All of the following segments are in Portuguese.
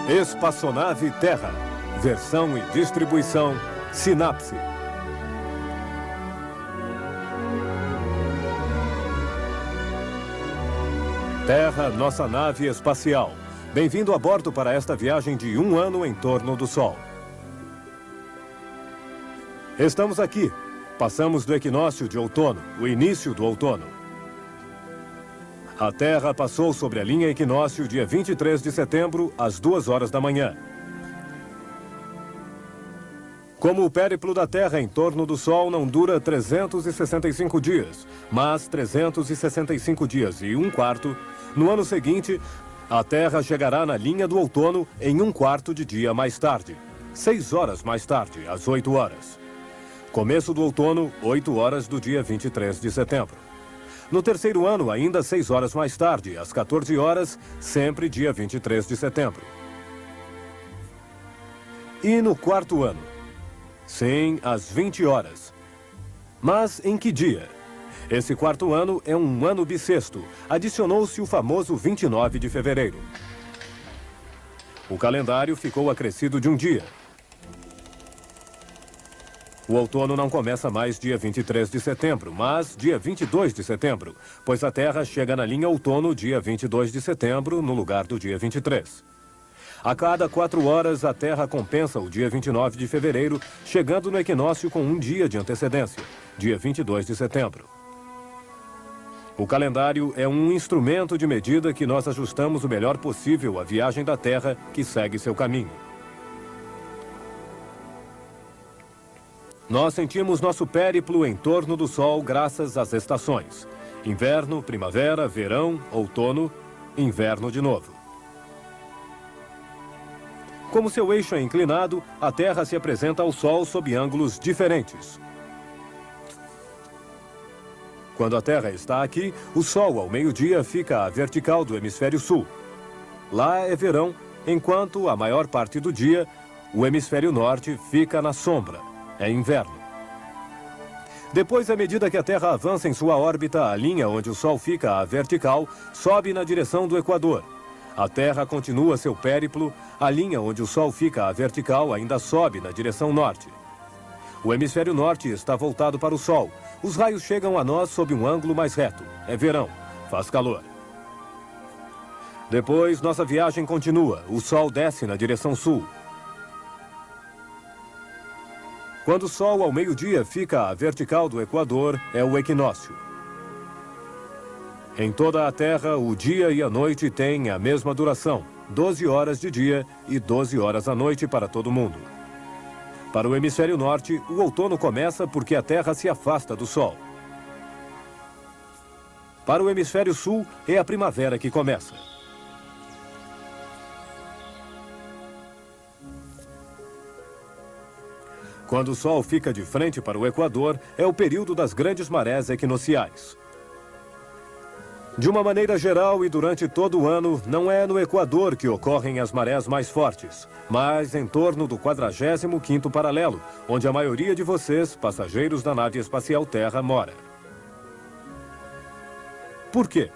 Espaçonave Terra. Versão e distribuição Sinapse. Terra, nossa nave espacial. Bem-vindo a bordo para esta viagem de 1 ano em torno do Sol. Estamos aqui. Passamos do equinócio de outono, o início do outono. A Terra passou sobre a linha equinócio dia 23 de setembro, às 2 horas da manhã. Como o périplo da Terra em torno do Sol não dura 365 dias, mas 365 dias e 1/4, no ano seguinte, a Terra chegará na linha do outono em 1/4 de dia mais tarde, 6 horas mais tarde, às 8 horas. Começo do outono, 8 horas do dia 23 de setembro. No terceiro ano, ainda 6 horas mais tarde, às 14 horas, sempre dia 23 de setembro. E no quarto ano? Sim, às 20 horas. Mas em que dia? Esse quarto ano é um ano bissexto. Adicionou-se o famoso 29 de fevereiro. O calendário ficou acrescido de um dia. O outono não começa mais dia 23 de setembro, mas dia 22 de setembro, pois a Terra chega na linha outono dia 22 de setembro, no lugar do dia 23. A cada 4 horas, a Terra compensa o dia 29 de fevereiro, chegando no equinócio com um dia de antecedência, dia 22 de setembro. O calendário é um instrumento de medida que nós ajustamos o melhor possível à viagem da Terra que segue seu caminho. Nós sentimos nosso périplo em torno do Sol graças às estações. Inverno, primavera, verão, outono, inverno de novo. Como seu eixo é inclinado, a Terra se apresenta ao Sol sob ângulos diferentes. Quando a Terra está aqui, o Sol ao meio-dia fica à vertical do hemisfério sul. Lá é verão, enquanto a maior parte do dia, o hemisfério norte fica na sombra. É inverno. Depois, à medida que a Terra avança em sua órbita, a linha onde o Sol fica à vertical sobe na direção do Equador. A Terra continua seu périplo, a linha onde o Sol fica à vertical ainda sobe na direção norte. O hemisfério norte está voltado para o Sol. Os raios chegam a nós sob um ângulo mais reto. É verão, faz calor. Depois, nossa viagem continua. O Sol desce na direção sul. Quando o Sol ao meio-dia fica à vertical do Equador, é o equinócio. Em toda a Terra, o dia e a noite têm a mesma duração, 12 horas de dia e 12 horas à noite para todo mundo. Para o hemisfério norte, o outono começa porque a Terra se afasta do Sol. Para o hemisfério sul, é a primavera que começa. Quando o Sol fica de frente para o Equador, é o período das grandes marés equinociais. De uma maneira geral e durante todo o ano, não é no Equador que ocorrem as marés mais fortes, mas em torno do 45º paralelo, onde a maioria de vocês, passageiros da nave espacial Terra, mora. Por quê?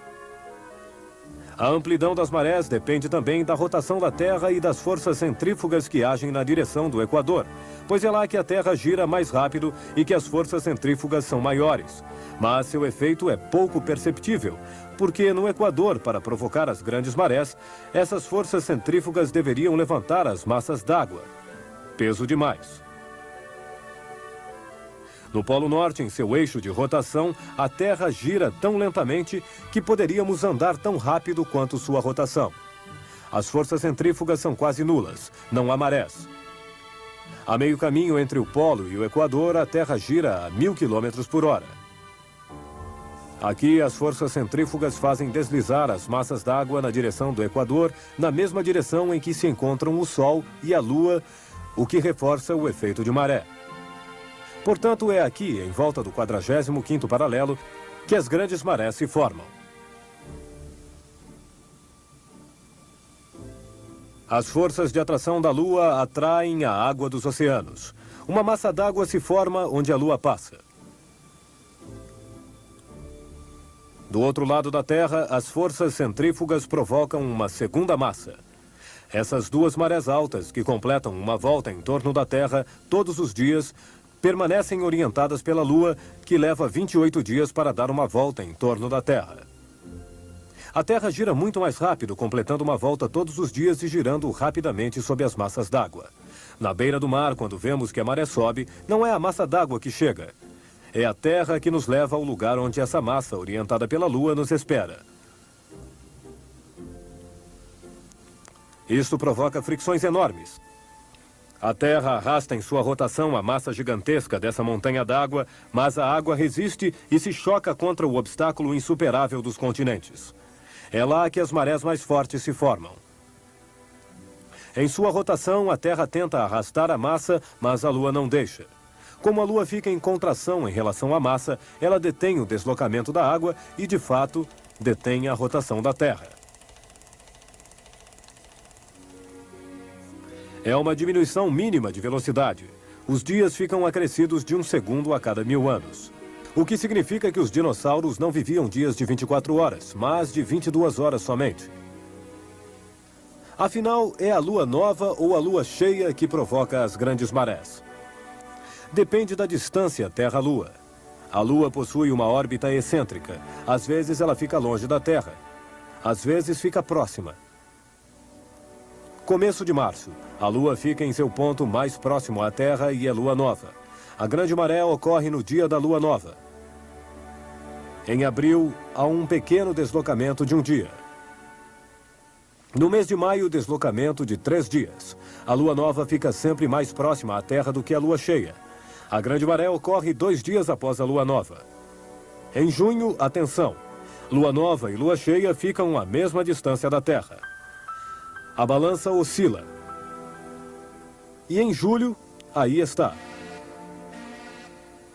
A amplidão das marés depende também da rotação da Terra e das forças centrífugas que agem na direção do Equador, pois é lá que a Terra gira mais rápido e que as forças centrífugas são maiores. Mas seu efeito é pouco perceptível, porque no Equador, para provocar as grandes marés, essas forças centrífugas deveriam levantar as massas d'água. Peso demais. No Polo Norte, em seu eixo de rotação, a Terra gira tão lentamente que poderíamos andar tão rápido quanto sua rotação. As forças centrífugas são quase nulas, não há marés. A meio caminho entre o Polo e o Equador, a Terra gira a 1000 km por hora. Aqui, as forças centrífugas fazem deslizar as massas d'água na direção do Equador, na mesma direção em que se encontram o Sol e a Lua, o que reforça o efeito de maré. Portanto, é aqui, em volta do 45º paralelo, que as grandes marés se formam. As forças de atração da Lua atraem a água dos oceanos. Uma massa d'água se forma onde a Lua passa. Do outro lado da Terra, as forças centrífugas provocam uma segunda massa. Essas duas marés altas, que completam uma volta em torno da Terra todos os dias, permanecem orientadas pela Lua, que leva 28 dias para dar uma volta em torno da Terra. A Terra gira muito mais rápido, completando uma volta todos os dias e girando rapidamente sob as massas d'água. Na beira do mar, quando vemos que a maré sobe, não é a massa d'água que chega. É a Terra que nos leva ao lugar onde essa massa, orientada pela Lua, nos espera. Isto provoca fricções enormes. A Terra arrasta em sua rotação a massa gigantesca dessa montanha d'água, mas a água resiste e se choca contra o obstáculo insuperável dos continentes. É lá que as marés mais fortes se formam. Em sua rotação, a Terra tenta arrastar a massa, mas a Lua não deixa. Como a Lua fica em contração em relação à massa, ela detém o deslocamento da água e, de fato, detém a rotação da Terra. É uma diminuição mínima de velocidade. Os dias ficam acrescidos de 1 segundo a cada 1000 anos. O que significa que os dinossauros não viviam dias de 24 horas, mas de 22 horas somente. Afinal, é a lua nova ou a lua cheia que provoca as grandes marés? Depende da distância Terra-Lua. A Lua possui uma órbita excêntrica. Às vezes ela fica longe da Terra. Às vezes fica próxima. Começo de março, a Lua fica em seu ponto mais próximo à Terra e é Lua Nova. A grande maré ocorre no dia da Lua Nova. Em abril, há um pequeno deslocamento de um dia. No mês de maio, deslocamento de 3 dias. A Lua Nova fica sempre mais próxima à Terra do que a Lua Cheia. A grande maré ocorre 2 dias após a Lua Nova. Em junho, atenção, Lua Nova e Lua Cheia ficam à mesma distância da Terra. A balança oscila. E em julho, aí está.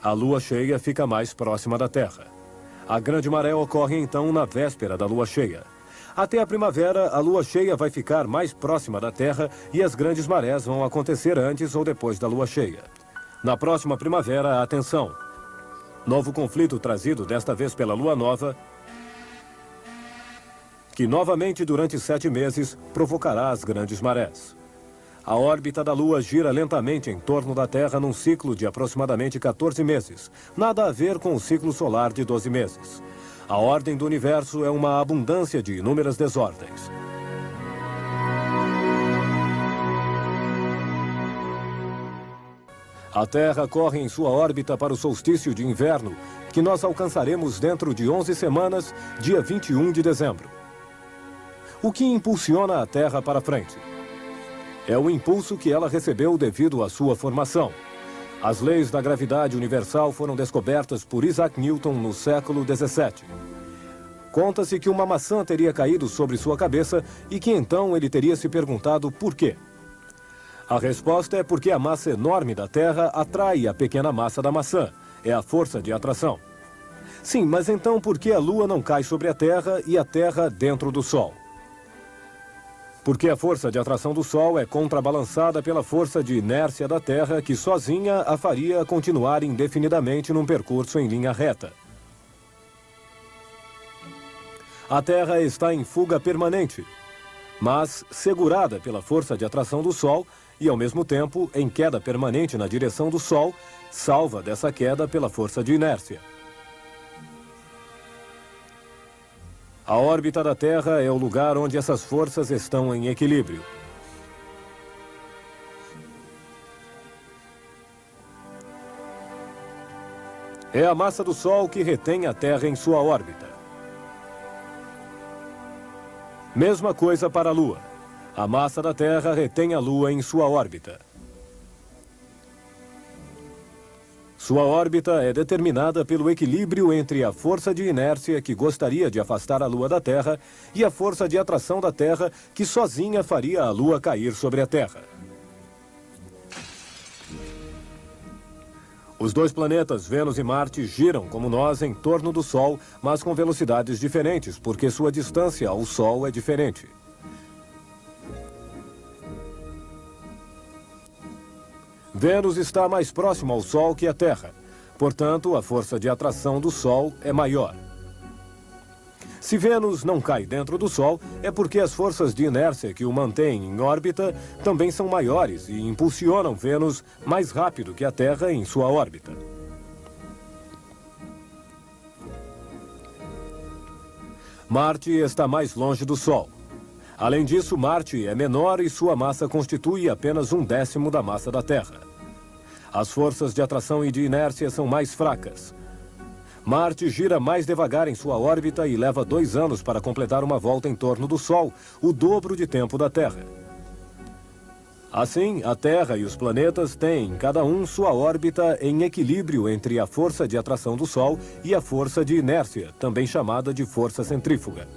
A lua cheia fica mais próxima da Terra. A grande maré ocorre então na véspera da lua cheia. Até a primavera, a lua cheia vai ficar mais próxima da Terra e as grandes marés vão acontecer antes ou depois da lua cheia. Na próxima primavera, atenção. Novo conflito trazido desta vez pela lua nova, que novamente durante 7 meses provocará as grandes marés. A órbita da Lua gira lentamente em torno da Terra num ciclo de aproximadamente 14 meses. Nada a ver com o ciclo solar de 12 meses. A ordem do universo é uma abundância de inúmeras desordens. A Terra corre em sua órbita para o solstício de inverno, que nós alcançaremos dentro de 11 semanas, dia 21 de dezembro. O que impulsiona a Terra para frente? É o impulso que ela recebeu devido à sua formação. As leis da gravidade universal foram descobertas por Isaac Newton no século XVII. Conta-se que uma maçã teria caído sobre sua cabeça e que então ele teria se perguntado por quê. A resposta é porque a massa enorme da Terra atrai a pequena massa da maçã. É a força de atração. Sim, mas então por que a Lua não cai sobre a Terra e a Terra dentro do Sol? Porque a força de atração do Sol é contrabalançada pela força de inércia da Terra, que sozinha a faria continuar indefinidamente num percurso em linha reta. A Terra está em fuga permanente, mas segurada pela força de atração do Sol e, ao mesmo tempo, em queda permanente na direção do Sol, salva dessa queda pela força de inércia. A órbita da Terra é o lugar onde essas forças estão em equilíbrio. É a massa do Sol que retém a Terra em sua órbita. Mesma coisa para a Lua. A massa da Terra retém a Lua em sua órbita. Sua órbita é determinada pelo equilíbrio entre a força de inércia que gostaria de afastar a Lua da Terra e a força de atração da Terra que sozinha faria a Lua cair sobre a Terra. Os dois planetas, Vênus e Marte, giram como nós em torno do Sol, mas com velocidades diferentes, porque sua distância ao Sol é diferente. Vênus está mais próximo ao Sol que a Terra. Portanto, a força de atração do Sol é maior. Se Vênus não cai dentro do Sol, é porque as forças de inércia que o mantêm em órbita também são maiores e impulsionam Vênus mais rápido que a Terra em sua órbita. Marte está mais longe do Sol. Além disso, Marte é menor e sua massa constitui apenas 1/10 da massa da Terra. As forças de atração e de inércia são mais fracas. Marte gira mais devagar em sua órbita e leva 2 anos para completar uma volta em torno do Sol, o dobro de tempo da Terra. Assim, a Terra e os planetas têm, cada um, sua órbita em equilíbrio entre a força de atração do Sol e a força de inércia, também chamada de força centrífuga.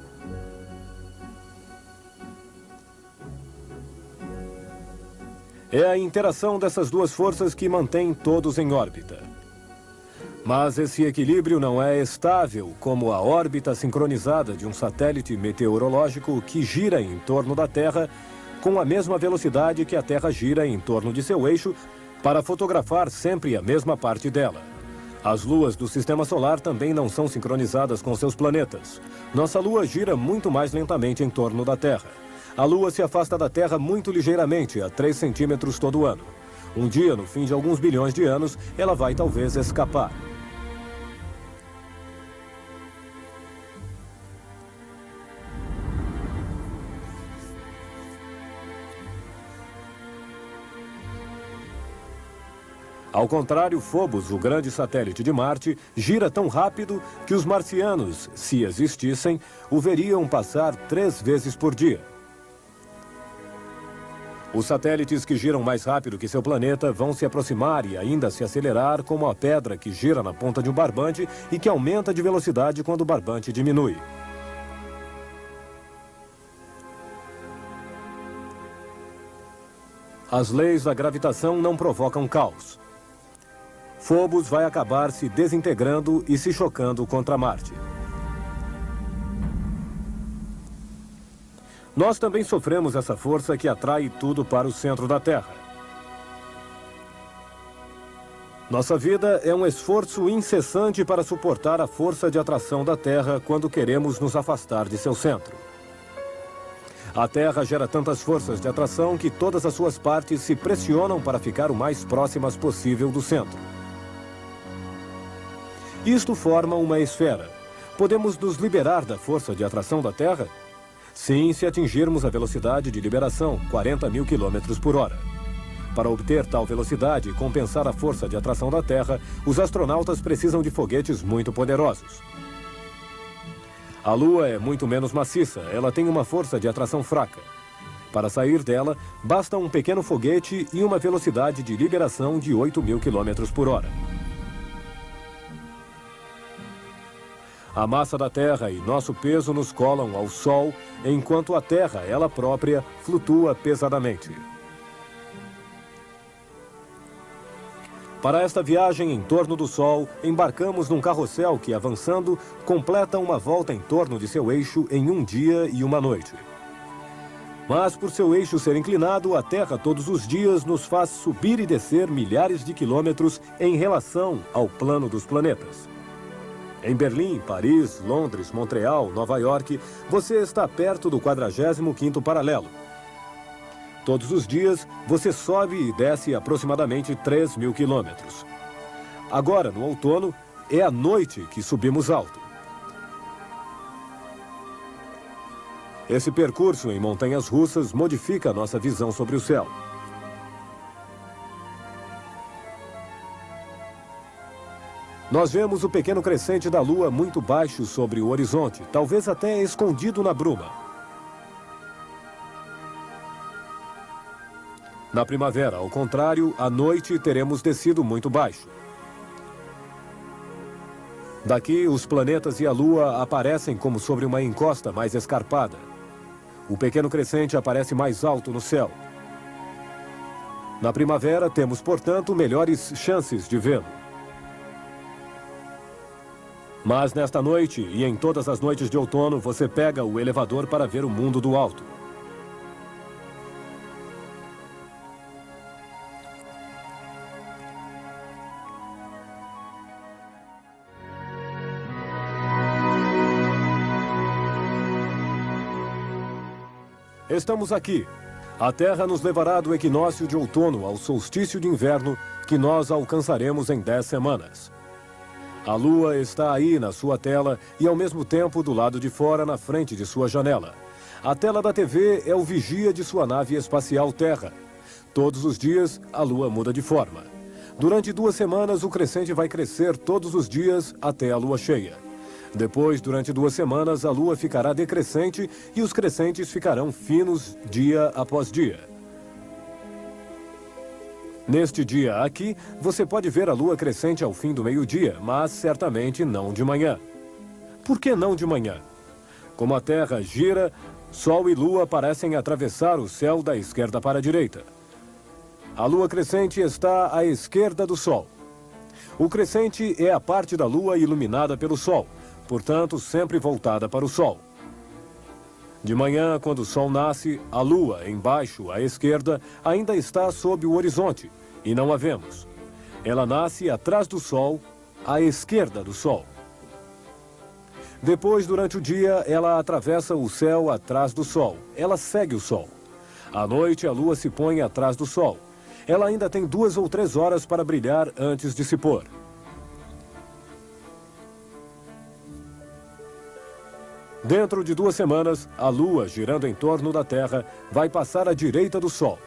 É a interação dessas duas forças que mantém todos em órbita. Mas esse equilíbrio não é estável, como a órbita sincronizada de um satélite meteorológico que gira em torno da Terra com a mesma velocidade que a Terra gira em torno de seu eixo para fotografar sempre a mesma parte dela. As luas do Sistema Solar também não são sincronizadas com seus planetas. Nossa Lua gira muito mais lentamente em torno da Terra. A Lua se afasta da Terra muito ligeiramente, a 3 centímetros todo ano. Um dia, no fim de alguns bilhões de anos, ela vai talvez escapar. Ao contrário, Phobos, o grande satélite de Marte, gira tão rápido que os marcianos, se existissem, o veriam passar 3 vezes por dia. Os satélites que giram mais rápido que seu planeta vão se aproximar e ainda se acelerar como a pedra que gira na ponta de um barbante e que aumenta de velocidade quando o barbante diminui. As leis da gravitação não provocam caos. Phobos vai acabar se desintegrando e se chocando contra Marte. Nós também sofremos essa força que atrai tudo para o centro da Terra. Nossa vida é um esforço incessante para suportar a força de atração da Terra quando queremos nos afastar de seu centro. A Terra gera tantas forças de atração que todas as suas partes se pressionam para ficar o mais próximas possível do centro. Isto forma uma esfera. Podemos nos liberar da força de atração da Terra? Sim, se atingirmos a velocidade de liberação, 40.000 km por hora. Para obter tal velocidade e compensar a força de atração da Terra, os astronautas precisam de foguetes muito poderosos. A Lua é muito menos maciça, ela tem uma força de atração fraca. Para sair dela, basta um pequeno foguete e uma velocidade de liberação de 8.000 km por hora. A massa da Terra e nosso peso nos colam ao Sol, enquanto a Terra, ela própria, flutua pesadamente. Para esta viagem em torno do Sol, embarcamos num carrossel que, avançando, completa uma volta em torno de seu eixo em um dia e uma noite. Mas, por seu eixo ser inclinado, a Terra todos os dias nos faz subir e descer milhares de quilômetros em relação ao plano dos planetas. Em Berlim, Paris, Londres, Montreal, Nova York, você está perto do 45º paralelo. Todos os dias, você sobe e desce aproximadamente 3.000 quilômetros. Agora, no outono, é à noite que subimos alto. Esse percurso em montanhas russas modifica a nossa visão sobre o céu. Nós vemos o pequeno crescente da Lua muito baixo sobre o horizonte, talvez até escondido na bruma. Na primavera, ao contrário, à noite teremos descido muito baixo. Daqui, os planetas e a Lua aparecem como sobre uma encosta mais escarpada. O pequeno crescente aparece mais alto no céu. Na primavera, temos, portanto, melhores chances de vê-lo. Mas nesta noite e em todas as noites de outono, você pega o elevador para ver o mundo do alto. estamos aqui. A Terra nos levará do equinócio de outono ao solstício de inverno, que nós alcançaremos em 10 semanas. A Lua está aí na sua tela e ao mesmo tempo do lado de fora na frente de sua janela. A tela da TV é o vigia de sua nave espacial Terra. Todos os dias, a Lua muda de forma. Durante 2 semanas, o crescente vai crescer todos os dias até a Lua cheia. Depois, durante 2 semanas, a Lua ficará decrescente e os crescentes ficarão finos dia após dia. Neste dia aqui, você pode ver a Lua crescente ao fim do meio-dia, mas certamente não de manhã. Por que não de manhã? Como a Terra gira, Sol e Lua parecem atravessar o céu da esquerda para a direita. A Lua crescente está à esquerda do Sol. O crescente é a parte da Lua iluminada pelo Sol, portanto, sempre voltada para o Sol. De manhã, quando o Sol nasce, a Lua, embaixo, à esquerda, ainda está sob o horizonte, e não a vemos. Ela nasce atrás do Sol, à esquerda do Sol. Depois, durante o dia, ela atravessa o céu atrás do Sol. Ela segue o Sol. À noite, a Lua se põe atrás do Sol. Ela ainda tem 2 ou 3 horas para brilhar antes de se pôr. Dentro de 2 semanas, a Lua, girando em torno da Terra, vai passar à direita do Sol.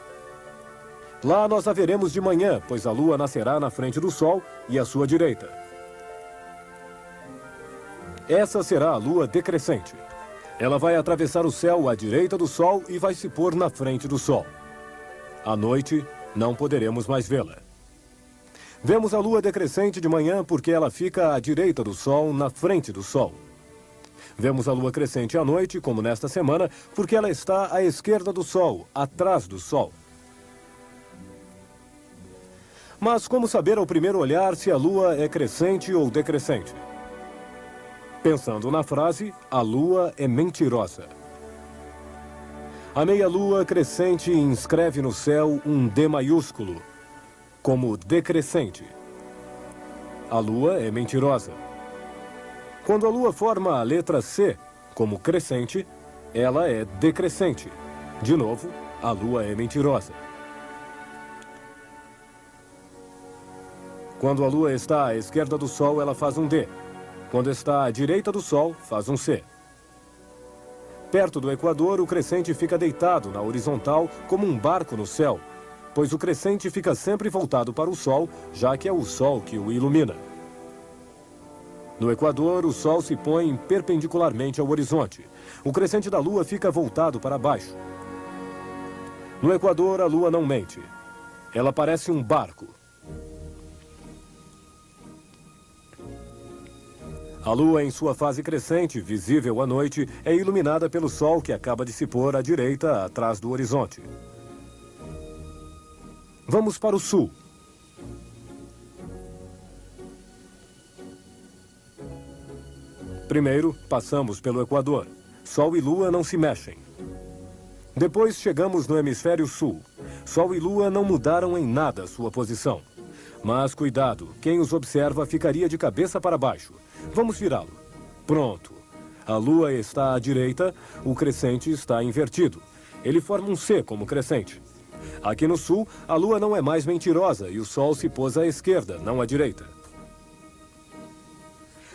Lá nós a veremos de manhã, pois a Lua nascerá na frente do Sol e à sua direita. Essa será a Lua decrescente. Ela vai atravessar o céu à direita do Sol e vai se pôr na frente do Sol. À noite, não poderemos mais vê-la. Vemos a Lua decrescente de manhã porque ela fica à direita do Sol, na frente do Sol. Vemos a Lua crescente à noite, como nesta semana, porque ela está à esquerda do Sol, atrás do Sol. Mas como saber ao primeiro olhar se a Lua é crescente ou decrescente? Pensando na frase, a Lua é mentirosa. A meia-lua crescente inscreve no céu um D maiúsculo, como decrescente. A Lua é mentirosa. Quando a Lua forma a letra C, como crescente, ela é decrescente. De novo, a Lua é mentirosa. Quando a Lua está à esquerda do Sol, ela faz um D. Quando está à direita do Sol, faz um C. Perto do Equador, o crescente fica deitado na horizontal como um barco no céu, pois o crescente fica sempre voltado para o Sol, já que é o Sol que o ilumina. No Equador, o Sol se põe perpendicularmente ao horizonte. O crescente da Lua fica voltado para baixo. No Equador, a Lua não mente. Ela parece um barco. A Lua, em sua fase crescente, visível à noite, é iluminada pelo Sol que acaba de se pôr à direita, atrás do horizonte. Vamos para o sul. Primeiro, passamos pelo Equador. Sol e Lua não se mexem. Depois chegamos no hemisfério sul. Sol e Lua não mudaram em nada sua posição. Mas cuidado, quem os observa ficaria de cabeça para baixo. Vamos virá-lo. Pronto. A Lua está à direita, o crescente está invertido. Ele forma um C como crescente. Aqui no sul, a Lua não é mais mentirosa e o Sol se pôs à esquerda, não à direita.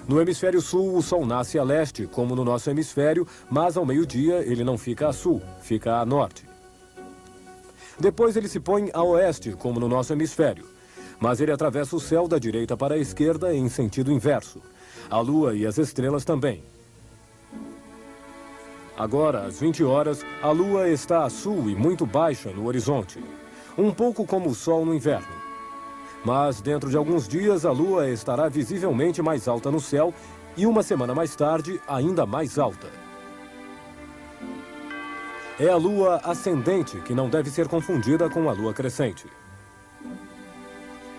No hemisfério sul, o Sol nasce a leste, como no nosso hemisfério, mas ao meio-dia ele não fica a sul, fica a norte. Depois ele se põe a oeste, como no nosso hemisfério. Mas ele atravessa o céu da direita para a esquerda em sentido inverso. A Lua e as estrelas também. Agora, às 20 horas, a Lua está a sul e muito baixa no horizonte. Um pouco como o Sol no inverno. Mas dentro de alguns dias, a Lua estará visivelmente mais alta no céu e uma semana mais tarde, ainda mais alta. É a Lua ascendente, que não deve ser confundida com a Lua crescente.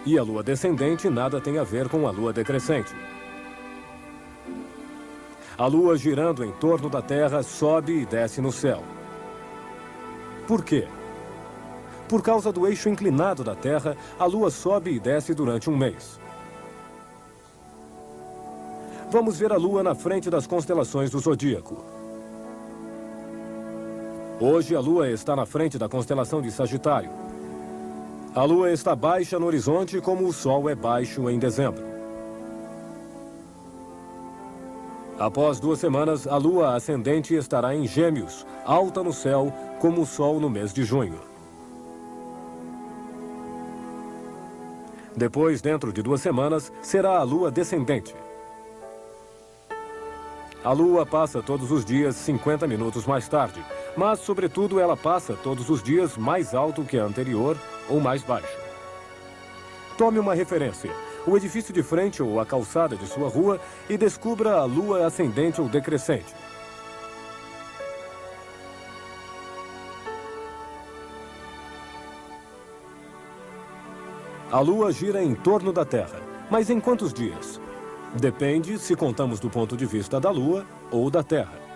E a Lua descendente nada tem a ver com a Lua decrescente. A Lua, girando em torno da Terra, sobe e desce no céu. Por quê? Por causa do eixo inclinado da Terra, a Lua sobe e desce durante um mês. Vamos ver a Lua na frente das constelações do zodíaco. Hoje a Lua está na frente da constelação de Sagitário. A Lua está baixa no horizonte como o Sol é baixo em dezembro. Após 2 semanas, a Lua ascendente estará em Gêmeos, alta no céu, como o Sol no mês de junho. Depois, dentro de 2 semanas, será a Lua descendente. A Lua passa todos os dias 50 minutos mais tarde, mas, sobretudo, ela passa todos os dias mais alto que a anterior ou mais baixo. Tome uma referência, o edifício de frente ou a calçada de sua rua e descubra a Lua ascendente ou decrescente. A Lua gira em torno da Terra, mas em quantos dias? Depende se contamos do ponto de vista da Lua ou da Terra.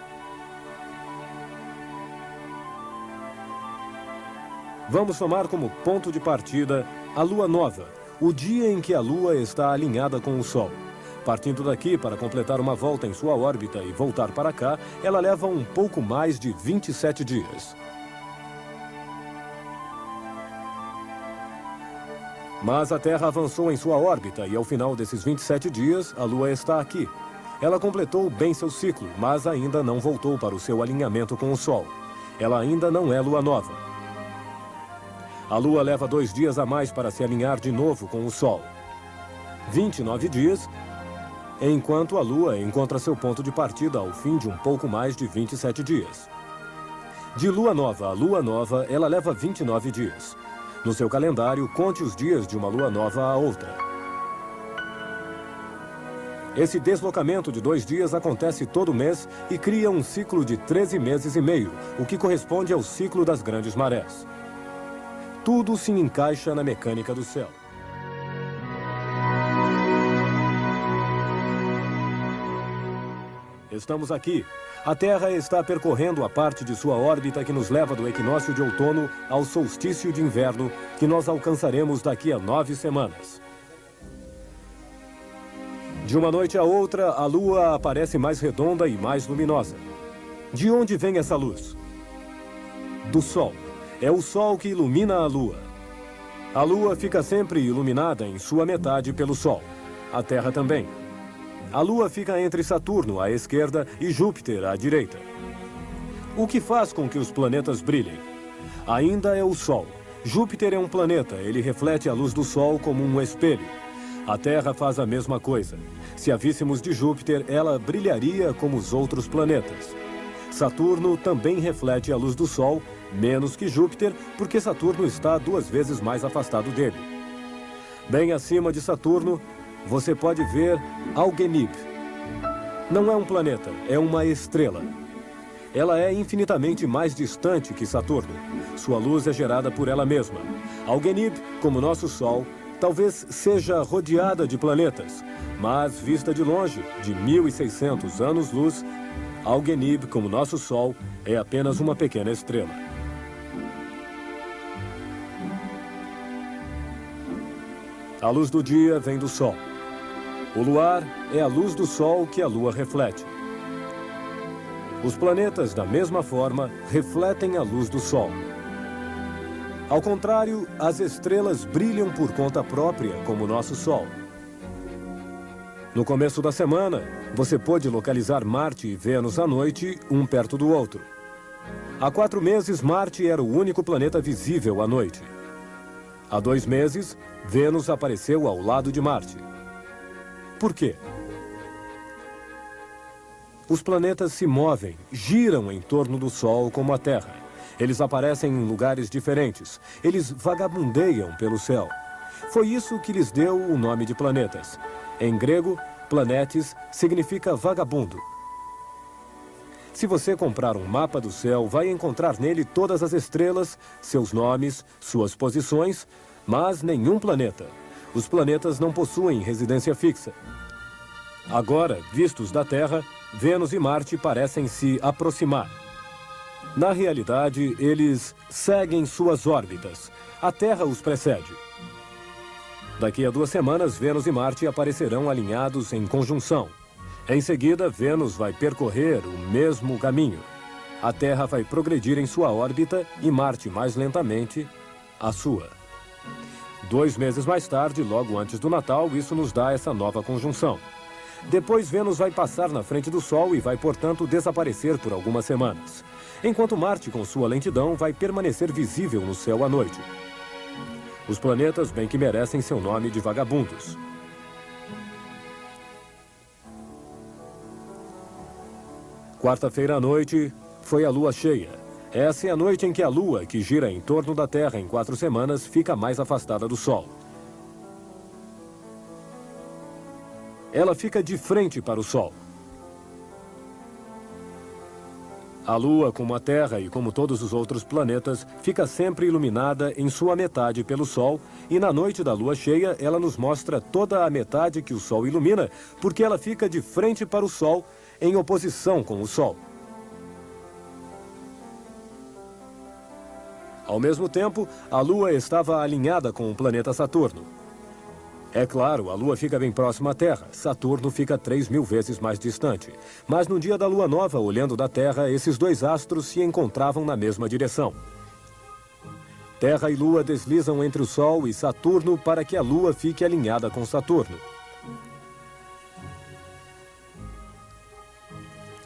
Vamos tomar como ponto de partida a Lua Nova, o dia em que a Lua está alinhada com o Sol. Partindo daqui para completar uma volta em sua órbita e voltar para cá, ela leva um pouco mais de 27 dias. Mas a Terra avançou em sua órbita e ao final desses 27 dias, a Lua está aqui. Ela completou bem seu ciclo, mas ainda não voltou para o seu alinhamento com o Sol. Ela ainda não é Lua Nova. A Lua leva 2 dias a mais para se alinhar de novo com o Sol. 29 dias, enquanto a Lua encontra seu ponto de partida ao fim de um pouco mais de 27 dias. De Lua Nova a Lua Nova, ela leva 29 dias. No seu calendário, conte os dias de uma lua nova à outra. Esse deslocamento de 2 dias acontece todo mês e cria um ciclo de 13 meses e meio, o que corresponde ao ciclo das grandes marés. Tudo se encaixa na mecânica do céu. Estamos aqui. A Terra está percorrendo a parte de sua órbita que nos leva do equinócio de outono ao solstício de inverno, que nós alcançaremos daqui a 9 semanas. De uma noite a outra, a Lua aparece mais redonda e mais luminosa. De onde vem essa luz? Do Sol. É o Sol que ilumina a Lua. A Lua fica sempre iluminada em sua metade pelo Sol. A Terra também. A Lua fica entre Saturno, à esquerda, e Júpiter, à direita. O que faz com que os planetas brilhem? Ainda é o Sol. Júpiter é um planeta, ele reflete a luz do Sol como um espelho. A Terra faz a mesma coisa. Se a víssemos de Júpiter, ela brilharia como os outros planetas. Saturno também reflete a luz do Sol, menos que Júpiter, porque Saturno está 2 vezes mais afastado dele. Bem acima de Saturno, você pode ver Algenib. Não é um planeta, é uma estrela. Ela é infinitamente mais distante que Saturno. Sua luz é gerada por ela mesma. Algenib, como nosso Sol, talvez seja rodeada de planetas, mas vista de longe, de 1.600 anos-luz, Algenib, como nosso Sol, é apenas uma pequena estrela. A luz do dia vem do Sol. O luar é a luz do Sol que a Lua reflete. Os planetas, da mesma forma, refletem a luz do Sol. Ao contrário, as estrelas brilham por conta própria, como o nosso Sol. No começo da semana, você pôde localizar Marte e Vênus à noite, um perto do outro. Há 4 meses, Marte era o único planeta visível à noite. Há 2 meses, Vênus apareceu ao lado de Marte. Por quê? Os planetas se movem, giram em torno do Sol como a Terra. Eles aparecem em lugares diferentes. Eles vagabundeiam pelo céu. Foi isso que lhes deu o nome de planetas. Em grego, planetes significa vagabundo. Se você comprar um mapa do céu, vai encontrar nele todas as estrelas, seus nomes, suas posições, mas nenhum planeta. Os planetas não possuem residência fixa. Agora, vistos da Terra, Vênus e Marte parecem se aproximar. Na realidade, eles seguem suas órbitas. A Terra os precede. Daqui a 2 semanas, Vênus e Marte aparecerão alinhados em conjunção. Em seguida, Vênus vai percorrer o mesmo caminho. a Terra vai progredir em sua órbita e Marte mais lentamente a sua. 2 meses mais tarde, logo antes do Natal, isso nos dá essa nova conjunção. Depois, Vênus vai passar na frente do Sol e vai, portanto, desaparecer por algumas semanas. Enquanto Marte, com sua lentidão, vai permanecer visível no céu à noite. Os planetas bem que merecem seu nome de vagabundos. Quarta-feira à noite foi a lua cheia. Essa é a noite em que a Lua, que gira em torno da Terra em 4 semanas, fica mais afastada do Sol. Ela fica de frente para o Sol. A Lua, como a Terra e como todos os outros planetas, fica sempre iluminada em sua metade pelo Sol, e na noite da Lua cheia ela nos mostra toda a metade que o Sol ilumina, porque ela fica de frente para o Sol, em oposição com o Sol. Ao mesmo tempo, a Lua estava alinhada com o planeta Saturno. É claro, a Lua fica bem próxima à Terra. Saturno fica 3.000 vezes mais distante. Mas no dia da Lua Nova, olhando da Terra, esses 2 astros se encontravam na mesma direção. Terra e Lua deslizam entre o Sol e Saturno para que a Lua fique alinhada com Saturno.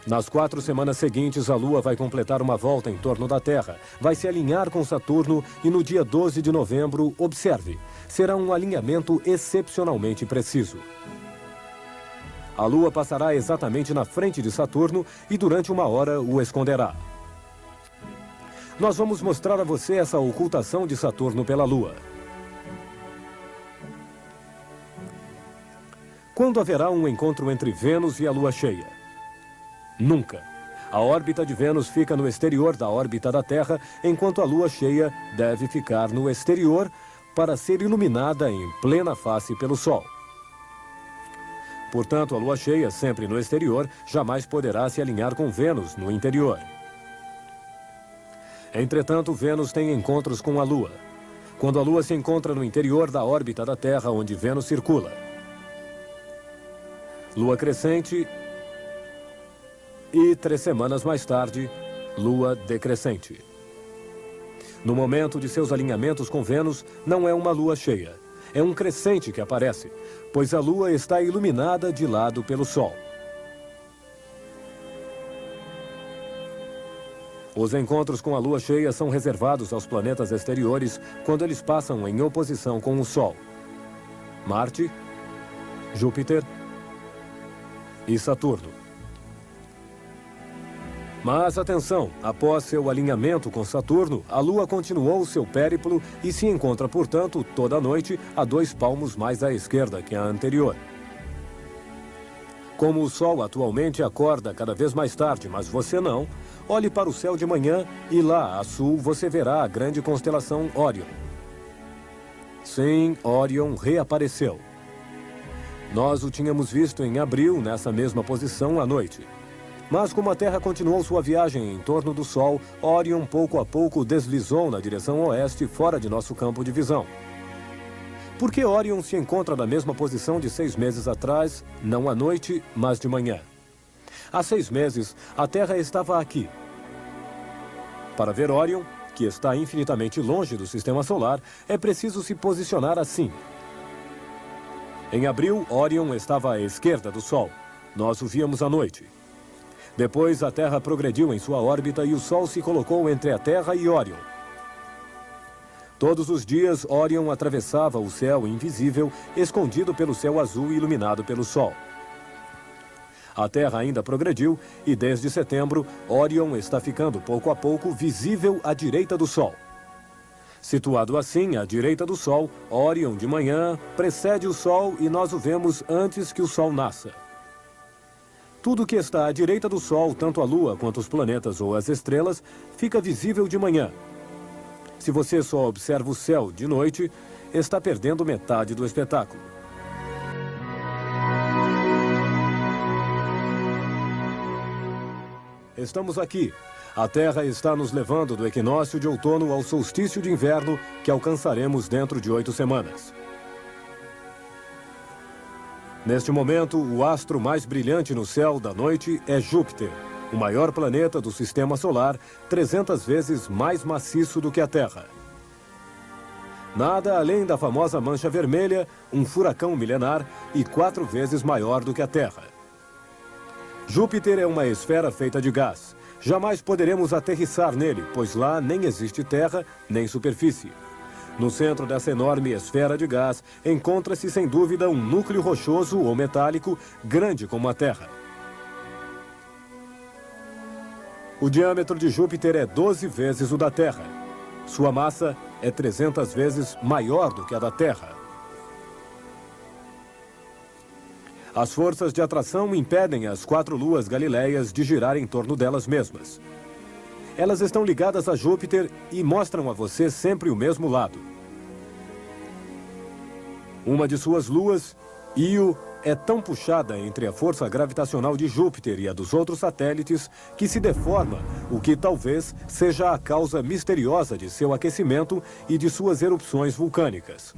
Nas 4 semanas seguintes, a Lua vai completar uma volta em torno da Terra, vai se alinhar com Saturno e no dia 12 de novembro, observe, será um alinhamento excepcionalmente preciso. A Lua passará exatamente na frente de Saturno e durante 1 hora o esconderá. Nós vamos mostrar a você essa ocultação de Saturno pela Lua. Quando haverá um encontro entre Vênus e a Lua cheia? Nunca. A órbita de Vênus fica no exterior da órbita da Terra, enquanto a Lua cheia deve ficar no exterior para ser iluminada em plena face pelo Sol. Portanto, a Lua cheia, sempre no exterior, jamais poderá se alinhar com Vênus no interior. Entretanto, Vênus tem encontros com a Lua, quando a Lua se encontra no interior da órbita da Terra, onde Vênus circula. Lua crescente e 3 semanas mais tarde, Lua decrescente. No momento de seus alinhamentos com Vênus, não é uma lua cheia. É um crescente que aparece, pois a Lua está iluminada de lado pelo Sol. Os encontros com a Lua cheia são reservados aos planetas exteriores quando eles passam em oposição com o Sol. Marte, Júpiter e Saturno. Mas atenção, após seu alinhamento com Saturno, a Lua continuou seu périplo e se encontra, portanto, toda noite a 2 palmos mais à esquerda que a anterior. Como o Sol atualmente acorda cada vez mais tarde, mas você não, olhe para o céu de manhã e lá, a sul, você verá a grande constelação Órion. Sim, Órion reapareceu. Nós o tínhamos visto em abril, nessa mesma posição, à noite. Mas como a Terra continuou sua viagem em torno do Sol, Órion pouco a pouco deslizou na direção oeste, fora de nosso campo de visão. Por que Órion se encontra na mesma posição de 6 meses atrás, não à noite, mas de manhã? Há 6 meses, a Terra estava aqui. Para ver Órion, que está infinitamente longe do Sistema Solar, é preciso se posicionar assim. Em abril, Órion estava à esquerda do Sol. Nós o víamos à noite. Depois, a Terra progrediu em sua órbita e o Sol se colocou entre a Terra e Órion. Todos os dias, Órion atravessava o céu invisível, escondido pelo céu azul e iluminado pelo Sol. A Terra ainda progrediu e, desde setembro, Órion está ficando pouco a pouco visível à direita do Sol. Situado assim, à direita do Sol, Órion de manhã precede o Sol e nós o vemos antes que o Sol nasça. Tudo que está à direita do Sol, tanto a Lua quanto os planetas ou as estrelas, fica visível de manhã. Se você só observa o céu de noite, está perdendo metade do espetáculo. Estamos aqui. A Terra está nos levando do equinócio de outono ao solstício de inverno, que alcançaremos dentro de 8 semanas. Neste momento, o astro mais brilhante no céu da noite é Júpiter. o maior planeta do Sistema Solar, 300 vezes mais maciço do que a Terra. Nada além da famosa Mancha Vermelha, um furacão milenar e 4 vezes maior do que a Terra. Júpiter é uma esfera feita de gás. Jamais poderemos aterrissar nele, pois lá nem existe terra, nem superfície. No centro dessa enorme esfera de gás, encontra-se sem dúvida um núcleo rochoso ou metálico grande como a Terra. O diâmetro de Júpiter é 12 vezes o da Terra. Sua massa é 300 vezes maior do que a da Terra. As forças de atração impedem as 4 luas galileias de girar em torno delas mesmas. Elas estão ligadas a Júpiter e mostram a você sempre o mesmo lado. Uma de suas luas, Io, é tão puxada entre a força gravitacional de Júpiter e a dos outros satélites que se deforma, o que talvez seja a causa misteriosa de seu aquecimento e de suas erupções vulcânicas.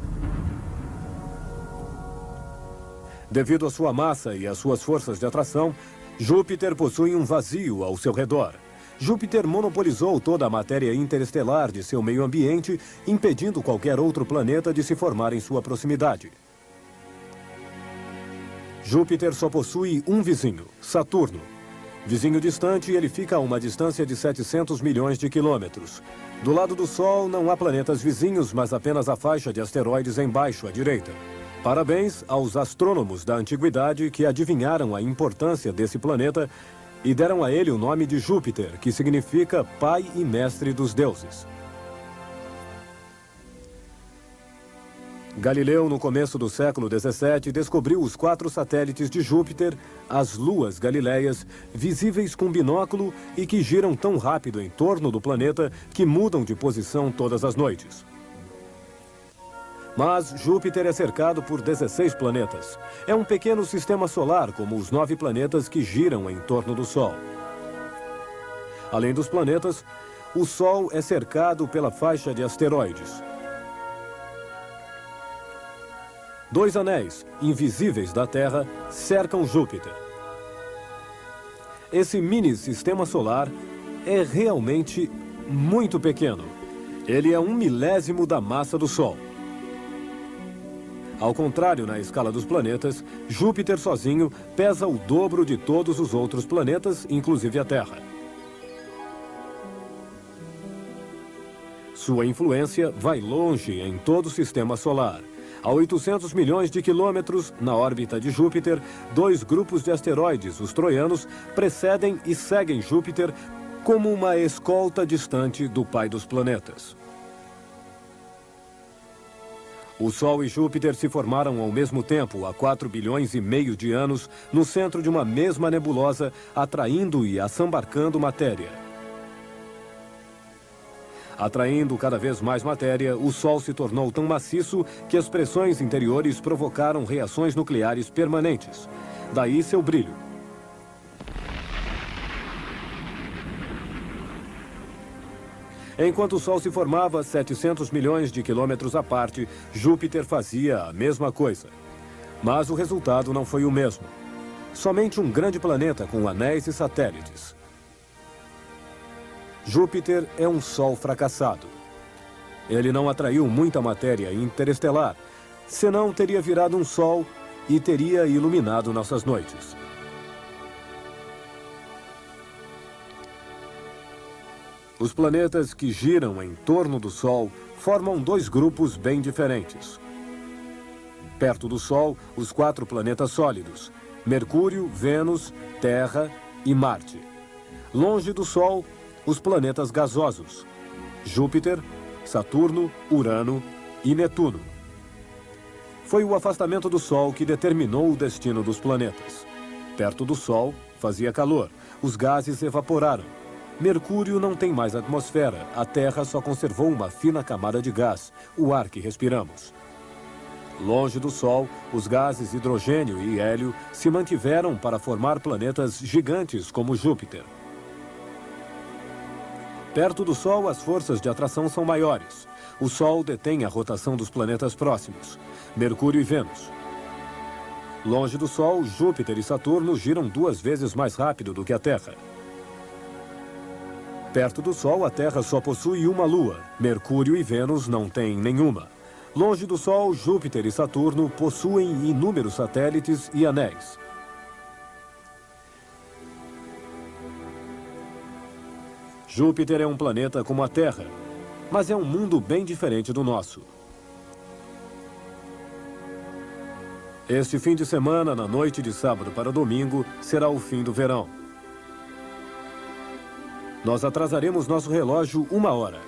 Devido à sua massa e às suas forças de atração, Júpiter possui um vazio ao seu redor. Júpiter monopolizou toda a matéria interestelar de seu meio ambiente, impedindo qualquer outro planeta de se formar em sua proximidade. Júpiter só possui um vizinho, Saturno. Vizinho distante, ele fica a uma distância de 700 milhões de quilômetros. Do lado do Sol, não há planetas vizinhos, mas apenas a faixa de asteroides embaixo, à direita. Parabéns aos astrônomos da antiguidade que adivinharam a importância desse planeta e deram a ele o nome de Júpiter, que significa pai e mestre dos deuses. Galileu, no começo do século XVII, descobriu os 4 satélites de Júpiter, as luas galileias, visíveis com binóculo e que giram tão rápido em torno do planeta que mudam de posição todas as noites. Mas Júpiter é cercado por 16 planetas. É um pequeno sistema solar, como os 9 planetas que giram em torno do Sol. Além dos planetas, o Sol é cercado pela faixa de asteroides. 2 anéis, invisíveis da Terra, cercam Júpiter. Esse mini sistema solar é realmente muito pequeno. Ele é 1/1000 da massa do Sol. Ao contrário, na escala dos planetas, Júpiter sozinho pesa o dobro de todos os outros planetas, inclusive a Terra. Sua influência vai longe em todo o sistema solar. A 800 milhões de quilômetros, na órbita de Júpiter, 2 grupos de asteroides, os troianos, precedem e seguem Júpiter como uma escolta distante do pai dos planetas. O Sol e Júpiter se formaram ao mesmo tempo, há 4,5 bilhões de anos, no centro de uma mesma nebulosa, atraindo e assambarcando matéria. Atraindo cada vez mais matéria, o Sol se tornou tão maciço que as pressões interiores provocaram reações nucleares permanentes. Daí seu brilho. Enquanto o Sol se formava 700 milhões de quilômetros à parte, Júpiter fazia a mesma coisa. Mas o resultado não foi o mesmo. Somente um grande planeta com anéis e satélites. Júpiter é um Sol fracassado. Ele não atraiu muita matéria interestelar, senão teria virado um Sol e teria iluminado nossas noites. Os planetas que giram em torno do Sol formam 2 grupos bem diferentes. Perto do Sol, os 4 planetas sólidos: Mercúrio, Vênus, Terra e Marte. Longe do Sol, os planetas gasosos: Júpiter, Saturno, Urano e Netuno. Foi o afastamento do Sol que determinou o destino dos planetas. Perto do Sol, fazia calor, os gases evaporaram. Mercúrio não tem mais atmosfera, a Terra só conservou uma fina camada de gás, o ar que respiramos. Longe do Sol, os gases hidrogênio e hélio se mantiveram para formar planetas gigantes como Júpiter. Perto do Sol, as forças de atração são maiores. O Sol detém a rotação dos planetas próximos, Mercúrio e Vênus. Longe do Sol, Júpiter e Saturno giram 2 vezes mais rápido do que a Terra. Perto do Sol, a Terra só possui uma lua. Mercúrio e Vênus não têm nenhuma. Longe do Sol, Júpiter e Saturno possuem inúmeros satélites e anéis. Júpiter é um planeta como a Terra, mas é um mundo bem diferente do nosso. Este fim de semana, na noite de sábado para domingo, será o fim do verão. Nós atrasaremos nosso relógio 1 hora.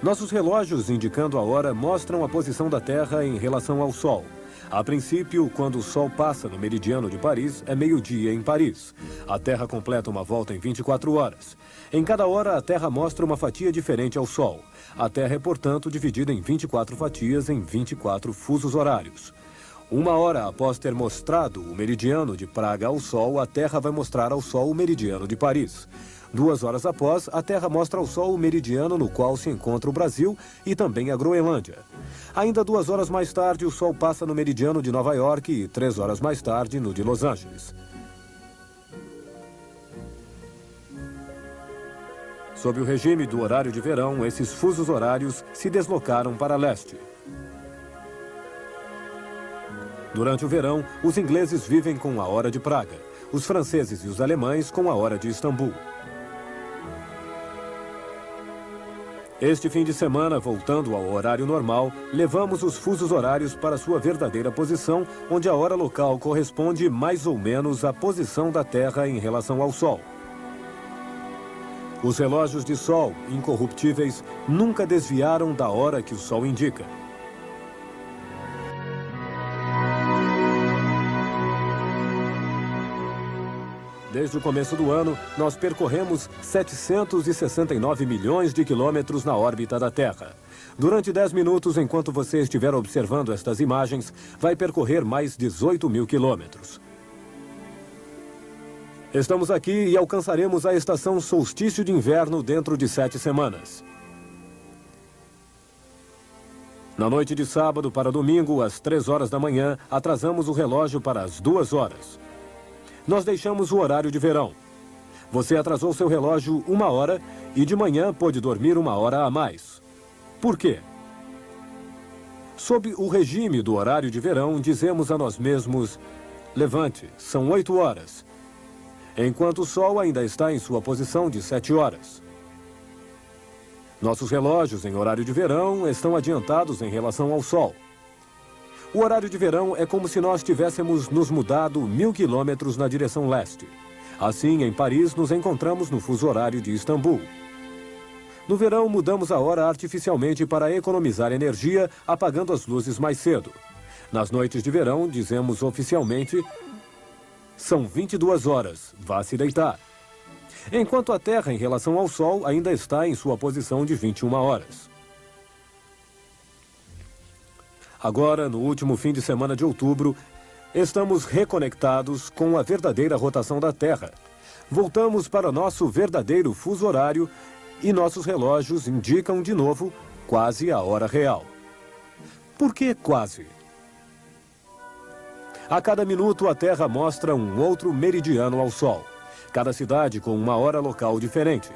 Nossos relógios indicando a hora mostram a posição da Terra em relação ao Sol. A princípio, quando o Sol passa no meridiano de Paris, é meio-dia em Paris. A Terra completa uma volta em 24 horas. Em cada hora, a Terra mostra uma fatia diferente ao Sol. A Terra é, portanto, dividida em 24 fatias em 24 fusos horários. 1 hora após ter mostrado o meridiano de Praga ao Sol, a Terra vai mostrar ao Sol o meridiano de Paris. 2 horas após, a Terra mostra ao Sol o meridiano no qual se encontra o Brasil e também a Groenlândia. Ainda 2 horas mais tarde, o Sol passa no meridiano de Nova York e 3 horas mais tarde no de Los Angeles. Sob o regime do horário de verão, esses fusos horários se deslocaram para leste. Durante o verão, os ingleses vivem com a hora de Praga, os franceses e os alemães com a hora de Istambul. Este fim de semana, voltando ao horário normal, levamos os fusos horários para sua verdadeira posição, onde a hora local corresponde mais ou menos à posição da Terra em relação ao Sol. Os relógios de Sol, incorruptíveis, nunca desviaram da hora que o Sol indica. Desde o começo do ano, nós percorremos 769 milhões de quilômetros na órbita da Terra. Durante 10 minutos, enquanto você estiver observando estas imagens, vai percorrer mais 18 mil quilômetros. Estamos aqui e alcançaremos a estação solstício de inverno dentro de 7 semanas. Na noite de sábado para domingo, às 3 horas da manhã, atrasamos o relógio para as 2 horas. Nós deixamos o horário de verão. Você atrasou seu relógio 1 hora e de manhã pôde dormir 1 hora a mais. Por quê? Sob o regime do horário de verão, dizemos a nós mesmos: levante, são 8 horas. Enquanto o Sol ainda está em sua posição de 7 horas. Nossos relógios em horário de verão estão adiantados em relação ao Sol. O horário de verão é como se nós tivéssemos nos mudado 1000 quilômetros na direção leste. Assim, em Paris, nos encontramos no fuso horário de Istambul. No verão, mudamos a hora artificialmente para economizar energia, apagando as luzes mais cedo. Nas noites de verão, dizemos oficialmente: são 22 horas, vá se deitar. Enquanto a Terra, em relação ao Sol, ainda está em sua posição de 21 horas. Agora, no último fim de semana de outubro, estamos reconectados com a verdadeira rotação da Terra. Voltamos para nosso verdadeiro fuso horário e nossos relógios indicam de novo quase a hora real. Por que quase? A cada minuto, a Terra mostra um outro meridiano ao Sol. Cada cidade com uma hora local diferente.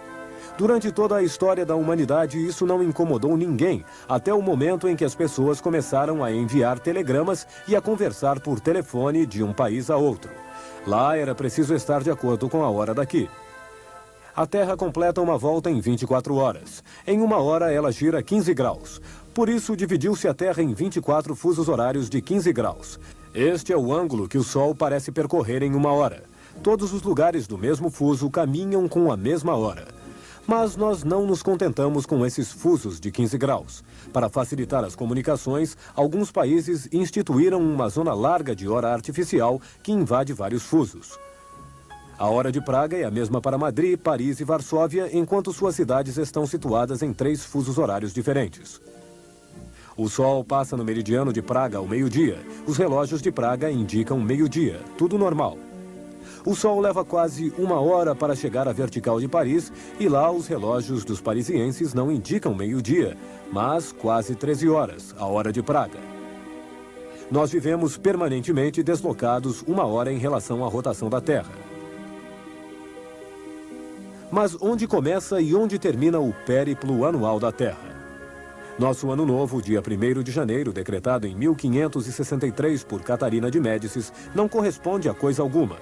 Durante toda a história da humanidade, isso não incomodou ninguém, até o momento em que as pessoas começaram a enviar telegramas e a conversar por telefone de um país a outro. Lá era preciso estar de acordo com a hora daqui. A Terra completa uma volta em 24 horas. Em 1 hora, ela gira 15 graus. Por isso, dividiu-se a Terra em 24 fusos horários de 15 graus. Este é o ângulo que o Sol parece percorrer em 1 hora. Todos os lugares do mesmo fuso caminham com a mesma hora. Mas nós não nos contentamos com esses fusos de 15 graus. Para facilitar as comunicações, alguns países instituíram uma zona larga de hora artificial que invade vários fusos. A hora de Praga é a mesma para Madrid, Paris e Varsóvia, enquanto suas cidades estão situadas em 3 fusos horários diferentes. O Sol passa no meridiano de Praga ao meio-dia. Os relógios de Praga indicam meio-dia, tudo normal. O Sol leva quase 1 hora para chegar à vertical de Paris e lá os relógios dos parisienses não indicam meio-dia, mas quase 13 horas, a hora de Praga. Nós vivemos permanentemente deslocados 1 hora em relação à rotação da Terra. Mas onde começa e onde termina o périplo anual da Terra? Nosso Ano Novo, dia 1º de janeiro, decretado em 1563 por Catarina de Médicis, não corresponde a coisa alguma.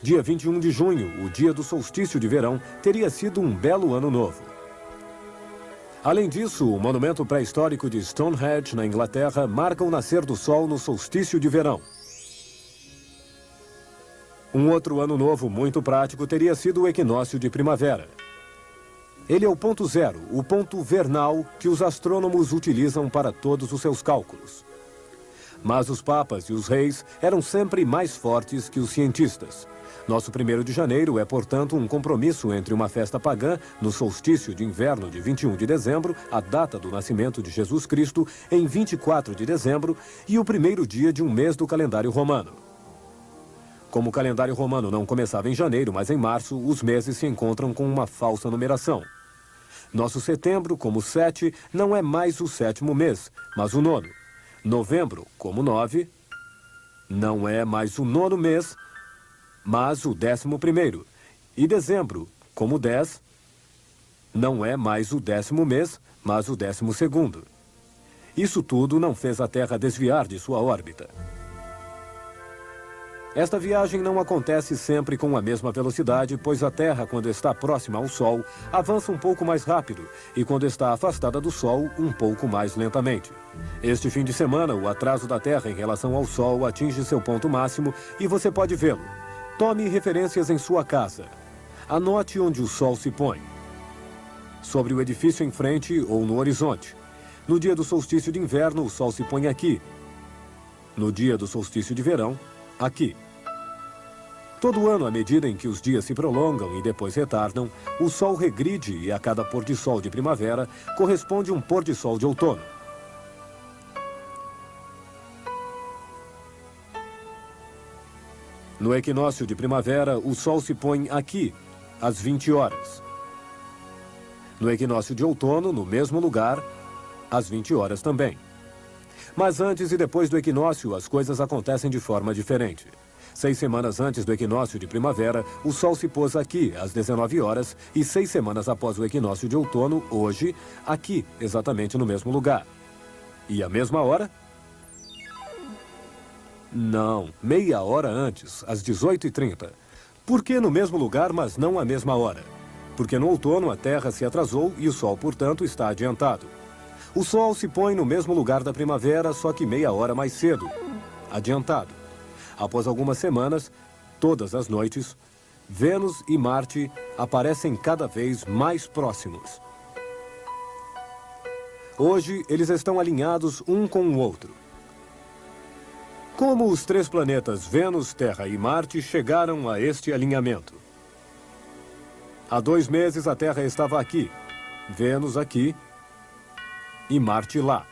Dia 21 de junho, o dia do solstício de verão, teria sido um belo ano novo. Além disso, o monumento pré-histórico de Stonehenge, na Inglaterra, marca o nascer do sol no solstício de verão. Um outro ano novo muito prático teria sido o equinócio de primavera. Ele é o ponto zero, o ponto vernal que os astrônomos utilizam para todos os seus cálculos. Mas os papas e os reis eram sempre mais fortes que os cientistas. Nosso 1º de janeiro é, portanto, um compromisso entre uma festa pagã, no solstício de inverno de 21 de dezembro, a data do nascimento de Jesus Cristo, em 24 de dezembro, e o primeiro dia de um mês do calendário romano. Como o calendário romano não começava em janeiro, mas em março, os meses se encontram com uma falsa numeração. Nosso setembro, como 7, não é mais o 7º mês, mas o 9º. Novembro, como 9, não é mais o 9º mês, mas o 11º. E dezembro, como 10, não é mais o 10º mês, mas o 12º. Isso tudo não fez a Terra desviar de sua órbita. Esta viagem não acontece sempre com a mesma velocidade, pois a Terra, quando está próxima ao Sol, avança um pouco mais rápido e, quando está afastada do Sol, um pouco mais lentamente. Este fim de semana, o atraso da Terra em relação ao Sol atinge seu ponto máximo e você pode vê-lo. Tome referências em sua casa. Anote onde o Sol se põe. Sobre o edifício em frente ou no horizonte. No dia do solstício de inverno, o Sol se põe aqui. No dia do solstício de verão, aqui. Todo ano, à medida em que os dias se prolongam e depois retardam, o Sol regride e a cada pôr de sol de primavera corresponde um pôr de sol de outono. No equinócio de primavera, o Sol se põe aqui, às 20 horas. No equinócio de outono, no mesmo lugar, às 20 horas também. Mas antes e depois do equinócio, as coisas acontecem de forma diferente. 6 semanas antes do equinócio de primavera, o Sol se pôs aqui, às 19 horas, e 6 semanas após o equinócio de outono, hoje, aqui, exatamente no mesmo lugar. E a mesma hora? Não, meia hora antes, às 18h30. Por que no mesmo lugar, mas não à mesma hora? Porque no outono a Terra se atrasou e o Sol, portanto, está adiantado. O Sol se põe no mesmo lugar da primavera, só que meia hora mais cedo. Adiantado. Após algumas semanas, todas as noites, Vênus e Marte aparecem cada vez mais próximos. Hoje, eles estão alinhados um com o outro. Como os 3 planetas Vênus, Terra e Marte chegaram a este alinhamento? Há 2 meses a Terra estava aqui, Vênus aqui e Marte lá.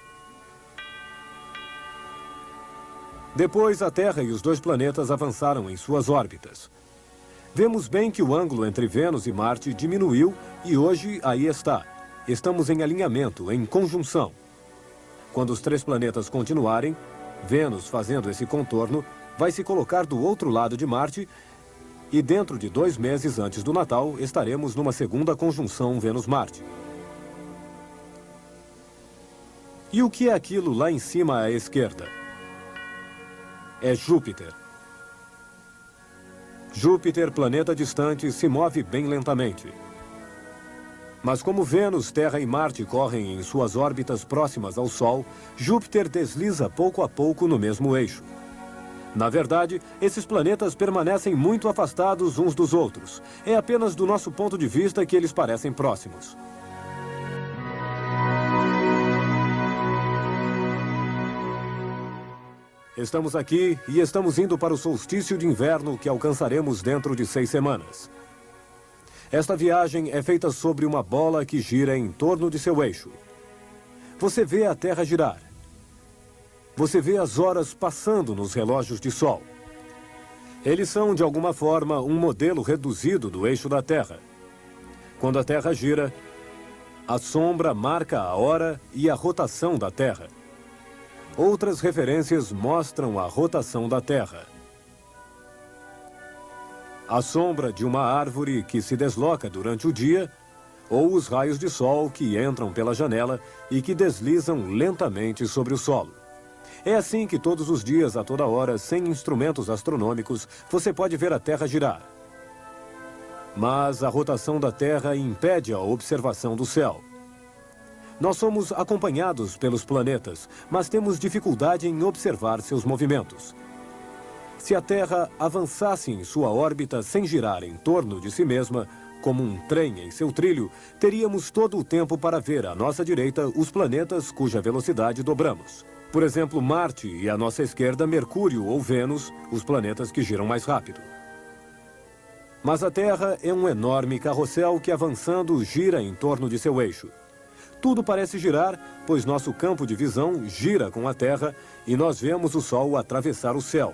Depois, a Terra e os 2 planetas avançaram em suas órbitas. Vemos bem que o ângulo entre Vênus e Marte diminuiu e hoje aí está. Estamos em alinhamento, em conjunção. Quando os 3 planetas continuarem, Vênus, fazendo esse contorno, vai se colocar do outro lado de Marte e dentro de 2 meses antes do Natal estaremos numa segunda conjunção Vênus-Marte. E o que é aquilo lá em cima à esquerda? É Júpiter. Júpiter, planeta distante, se move bem lentamente. Mas como Vênus, Terra e Marte correm em suas órbitas próximas ao Sol, Júpiter desliza pouco a pouco no mesmo eixo. Na verdade, esses planetas permanecem muito afastados uns dos outros. É apenas do nosso ponto de vista que eles parecem próximos. Estamos aqui e estamos indo para o solstício de inverno que alcançaremos dentro de 6 semanas. Esta viagem é feita sobre uma bola que gira em torno de seu eixo. Você vê a Terra girar. Você vê as horas passando nos relógios de sol. Eles são, de alguma forma, um modelo reduzido do eixo da Terra. Quando a Terra gira, a sombra marca a hora e a rotação da Terra. Outras referências mostram a rotação da Terra. a sombra de uma árvore que se desloca durante o dia, ou os raios de sol que entram pela janela e que deslizam lentamente sobre o solo. É assim que todos os dias, a toda hora, sem instrumentos astronômicos, você pode ver a Terra girar. Mas a rotação da Terra impede a observação do céu. Nós somos acompanhados pelos planetas, mas temos dificuldade em observar seus movimentos. Se a Terra avançasse em sua órbita sem girar em torno de si mesma, como um trem em seu trilho, teríamos todo o tempo para ver à nossa direita os planetas cuja velocidade dobramos. Por exemplo, Marte e à nossa esquerda Mercúrio ou Vênus, os planetas que giram mais rápido. Mas a Terra é um enorme carrossel que, avançando, gira em torno de seu eixo. Tudo parece girar, pois nosso campo de visão gira com a Terra e nós vemos o Sol atravessar o céu.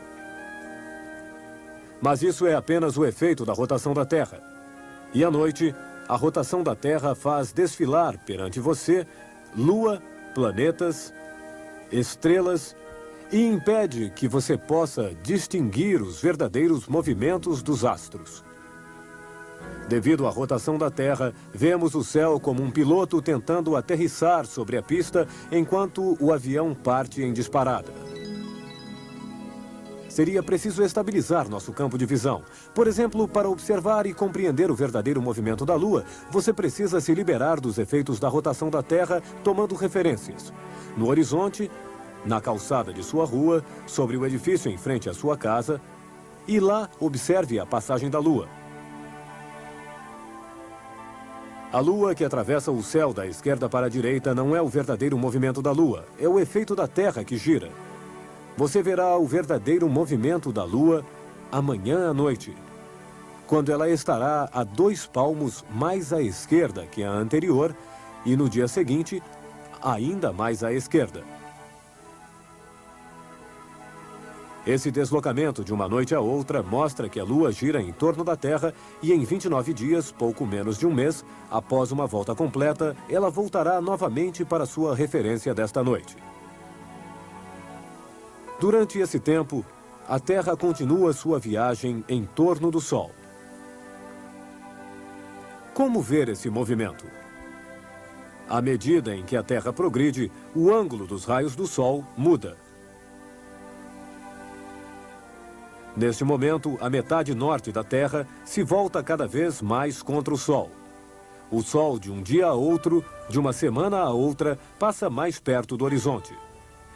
Mas isso é apenas o efeito da rotação da Terra. E à noite, a rotação da Terra faz desfilar perante você Lua, planetas, estrelas e impede que você possa distinguir os verdadeiros movimentos dos astros. Devido à rotação da Terra, vemos o céu como um piloto tentando aterrissar sobre a pista enquanto o avião parte em disparada. Seria preciso estabilizar nosso campo de visão. Por exemplo, para observar e compreender o verdadeiro movimento da Lua, você precisa se liberar dos efeitos da rotação da Terra, tomando referências. No horizonte, na calçada de sua rua, sobre o edifício em frente à sua casa, e lá observe a passagem da Lua. A Lua que atravessa o céu da esquerda para a direita não é o verdadeiro movimento da Lua, é o efeito da Terra que gira. Você verá o verdadeiro movimento da Lua amanhã à noite, quando ela estará a 2 palmos mais à esquerda que a anterior e no dia seguinte, ainda mais à esquerda. Esse deslocamento de uma noite a outra mostra que a Lua gira em torno da Terra e em 29 dias, pouco menos de um mês, após uma volta completa, ela voltará novamente para sua referência desta noite. Durante esse tempo, a Terra continua sua viagem em torno do Sol. Como ver esse movimento? À medida em que a Terra progride, o ângulo dos raios do Sol muda. Neste momento, a metade norte da Terra se volta cada vez mais contra o Sol. O Sol, de um dia a outro, de uma semana a outra, passa mais perto do horizonte.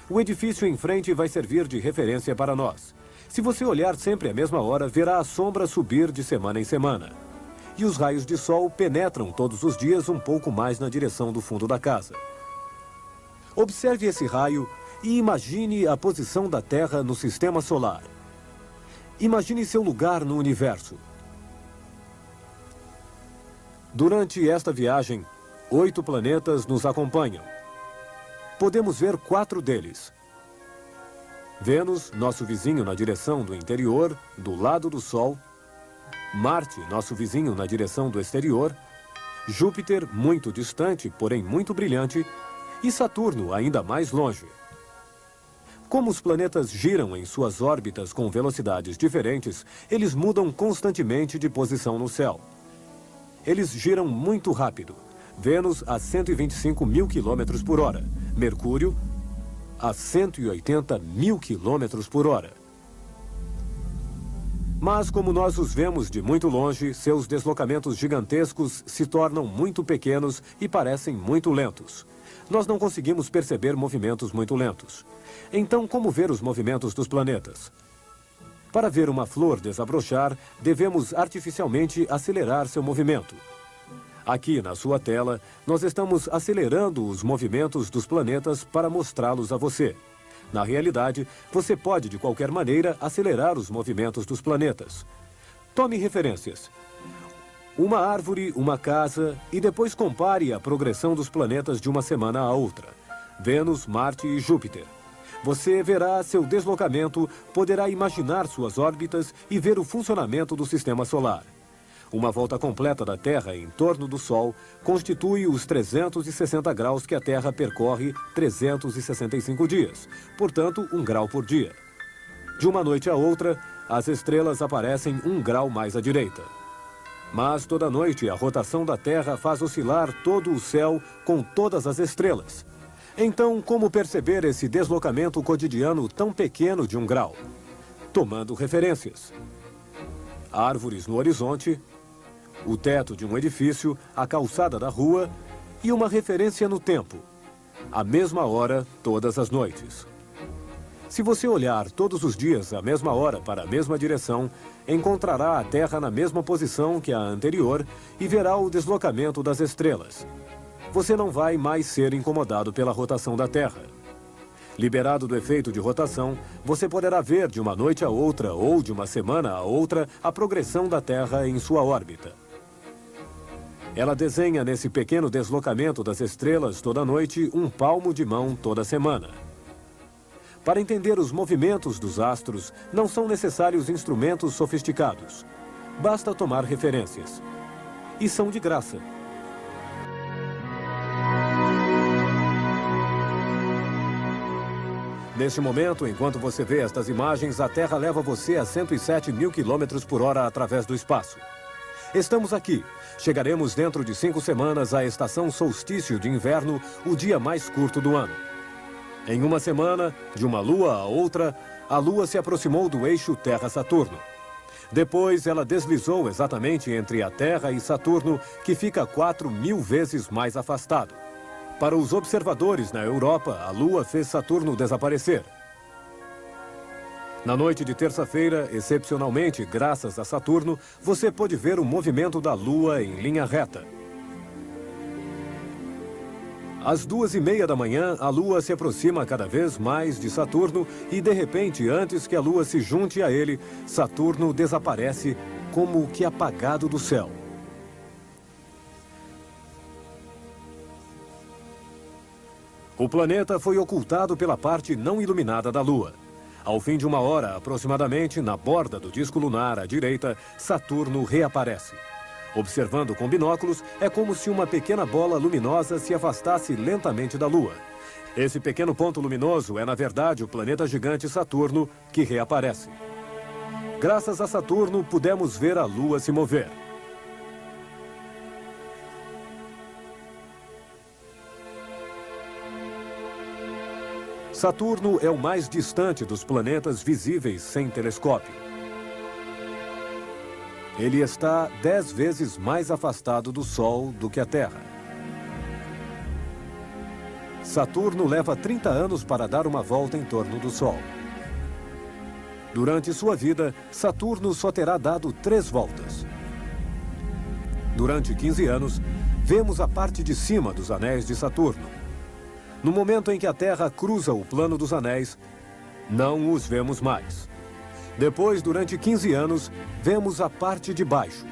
O edifício em frente vai servir de referência para nós. Se você olhar sempre à mesma hora, verá a sombra subir de semana em semana. E os raios de sol penetram todos os dias um pouco mais na direção do fundo da casa. Observe esse raio e imagine a posição da Terra no sistema solar. Imagine seu lugar no universo. Durante esta viagem, 8 planetas nos acompanham. Podemos ver 4 deles. Vênus, nosso vizinho na direção do interior, do lado do Sol. Marte, nosso vizinho na direção do exterior. Júpiter, muito distante, porém muito brilhante. E Saturno, ainda mais longe. Como os planetas giram em suas órbitas com velocidades diferentes, eles mudam constantemente de posição no céu. Eles giram muito rápido. Vênus a 125 mil quilômetros por hora. Mercúrio a 180 mil quilômetros por hora. Mas como nós os vemos de muito longe, seus deslocamentos gigantescos se tornam muito pequenos e parecem muito lentos. Nós não conseguimos perceber movimentos muito lentos. Então, como ver os movimentos dos planetas? Para ver uma flor desabrochar, devemos artificialmente acelerar seu movimento. Aqui na sua tela, nós estamos acelerando os movimentos dos planetas para mostrá-los a você. Na realidade, você pode, de qualquer maneira, acelerar os movimentos dos planetas. Tome referências. Uma árvore, uma casa, e depois compare a progressão dos planetas de uma semana a outra. Vênus, Marte e Júpiter. Você verá seu deslocamento, poderá imaginar suas órbitas e ver o funcionamento do sistema solar. Uma volta completa da Terra em torno do Sol constitui os 360 graus que a Terra percorre 365 dias, portanto, 1 grau por dia. De uma noite a outra, as estrelas aparecem 1 grau mais à direita. Mas toda noite a rotação da Terra faz oscilar todo o céu com todas as estrelas. Então, como perceber esse deslocamento cotidiano tão pequeno de 1 grau? Tomando referências: árvores no horizonte, o teto de um edifício, a calçada da rua e uma referência no tempo: a mesma hora todas as noites. Se você olhar todos os dias à mesma hora para a mesma direção, encontrará a Terra na mesma posição que a anterior e verá o deslocamento das estrelas. Você não vai mais ser incomodado pela rotação da Terra. Liberado do efeito de rotação, você poderá ver de uma noite a outra ou de uma semana a outra a progressão da Terra em sua órbita. Ela desenha nesse pequeno deslocamento das estrelas toda noite um palmo de mão toda semana. Para entender os movimentos dos astros, não são necessários instrumentos sofisticados. Basta tomar referências. E são de graça. Neste momento, enquanto você vê estas imagens, a Terra leva você a 107 mil quilômetros por hora através do espaço. Estamos aqui. Chegaremos dentro de 5 semanas à estação solstício de inverno, o dia mais curto do ano. Em uma semana, de uma lua a outra, a Lua se aproximou do eixo Terra-Saturno. Depois, ela deslizou exatamente entre a Terra e Saturno, que fica 4.000 vezes mais afastado. Para os observadores na Europa, a Lua fez Saturno desaparecer. Na noite de terça-feira, excepcionalmente graças a Saturno, você pôde ver o movimento da Lua em linha reta. Às 2h30 da manhã, a Lua se aproxima cada vez mais de Saturno e, de repente, antes que a Lua se junte a ele, Saturno desaparece como que apagado do céu. O planeta foi ocultado pela parte não iluminada da Lua. Ao fim de 1 hora, aproximadamente, na borda do disco lunar à direita, Saturno reaparece. Observando com binóculos, é como se uma pequena bola luminosa se afastasse lentamente da Lua. Esse pequeno ponto luminoso é, na verdade, o planeta gigante Saturno, que reaparece. Graças a Saturno, pudemos ver a Lua se mover. Saturno é o mais distante dos planetas visíveis sem telescópio. Ele está 10 vezes mais afastado do Sol do que a Terra. Saturno leva 30 anos para dar uma volta em torno do Sol. Durante sua vida, Saturno só terá dado 3 voltas. Durante 15 anos, vemos a parte de cima dos anéis de Saturno. No momento em que a Terra cruza o plano dos anéis, não os vemos mais. Depois, durante 15 anos, vemos a parte de baixo.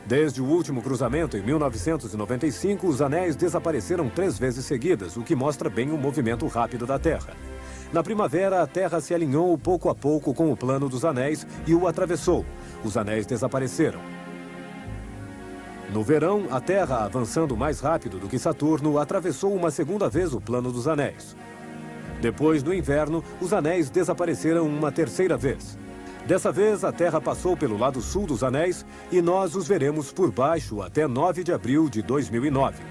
Desde o último cruzamento, em 1995, os anéis desapareceram 3 vezes seguidas, o que mostra bem o movimento rápido da Terra. Na primavera, a Terra se alinhou pouco a pouco com o plano dos anéis e o atravessou. Os anéis desapareceram. No verão, a Terra, avançando mais rápido do que Saturno, atravessou uma segunda vez o plano dos anéis. Depois, no inverno, os anéis desapareceram uma terceira vez. Dessa vez, a Terra passou pelo lado sul dos anéis e nós os veremos por baixo até 9 de abril de 2009.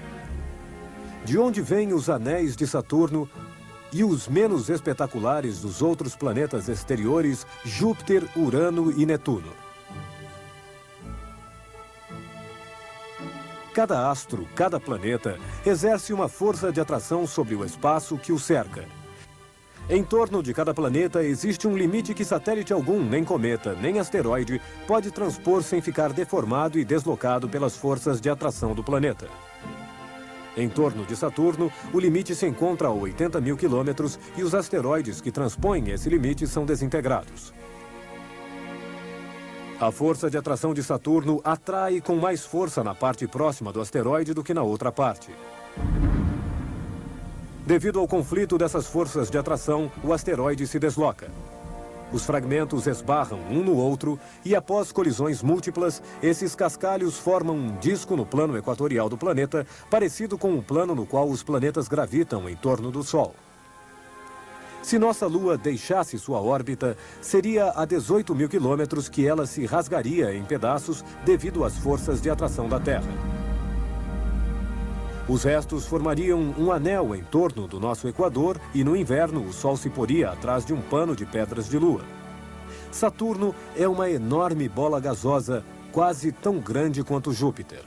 De onde vêm os anéis de Saturno e os menos espetaculares dos outros planetas exteriores, Júpiter, Urano e Netuno? Cada astro, cada planeta, exerce uma força de atração sobre o espaço que o cerca. Em torno de cada planeta existe um limite que satélite algum, nem cometa, nem asteroide, pode transpor sem ficar deformado e deslocado pelas forças de atração do planeta. Em torno de Saturno, o limite se encontra a 80 mil quilômetros e os asteroides que transpõem esse limite são desintegrados. A força de atração de Saturno atrai com mais força na parte próxima do asteroide do que na outra parte. Devido ao conflito dessas forças de atração, o asteroide se desloca. Os fragmentos esbarram um no outro e, após colisões múltiplas, esses cascalhos formam um disco no plano equatorial do planeta, parecido com o plano no qual os planetas gravitam em torno do Sol. Se nossa Lua deixasse sua órbita, seria a 18 mil quilômetros que ela se rasgaria em pedaços devido às forças de atração da Terra. Os restos formariam um anel em torno do nosso equador e no inverno o Sol se poria atrás de um pano de pedras de lua. Saturno é uma enorme bola gasosa, quase tão grande quanto Júpiter.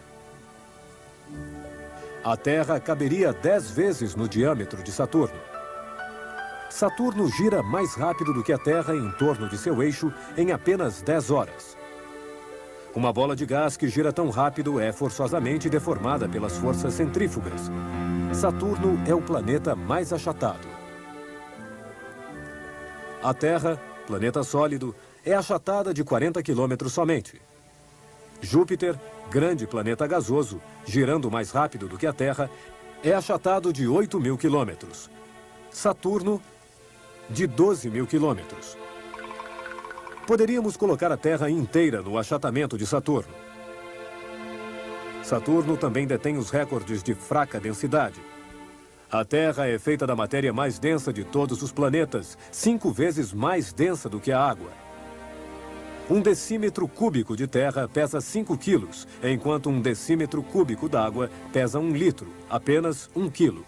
A Terra caberia 10 vezes no diâmetro de Saturno. Saturno gira mais rápido do que a Terra em torno de seu eixo em apenas 10 horas. Uma bola de gás que gira tão rápido é forçosamente deformada pelas forças centrífugas. Saturno é o planeta mais achatado. A Terra, planeta sólido, é achatada de 40 quilômetros somente. Júpiter, grande planeta gasoso, girando mais rápido do que a Terra, é achatado de 8 mil quilômetros. Saturno, de 12 mil quilômetros. Poderíamos colocar a Terra inteira no achatamento de Saturno. Saturno também detém os recordes de fraca densidade. A Terra é feita da matéria mais densa de todos os planetas, 5 vezes mais densa do que a água. 1 decímetro cúbico de terra pesa 5 quilos, enquanto 1 decímetro cúbico d'água pesa 1 litro, apenas 1 quilo.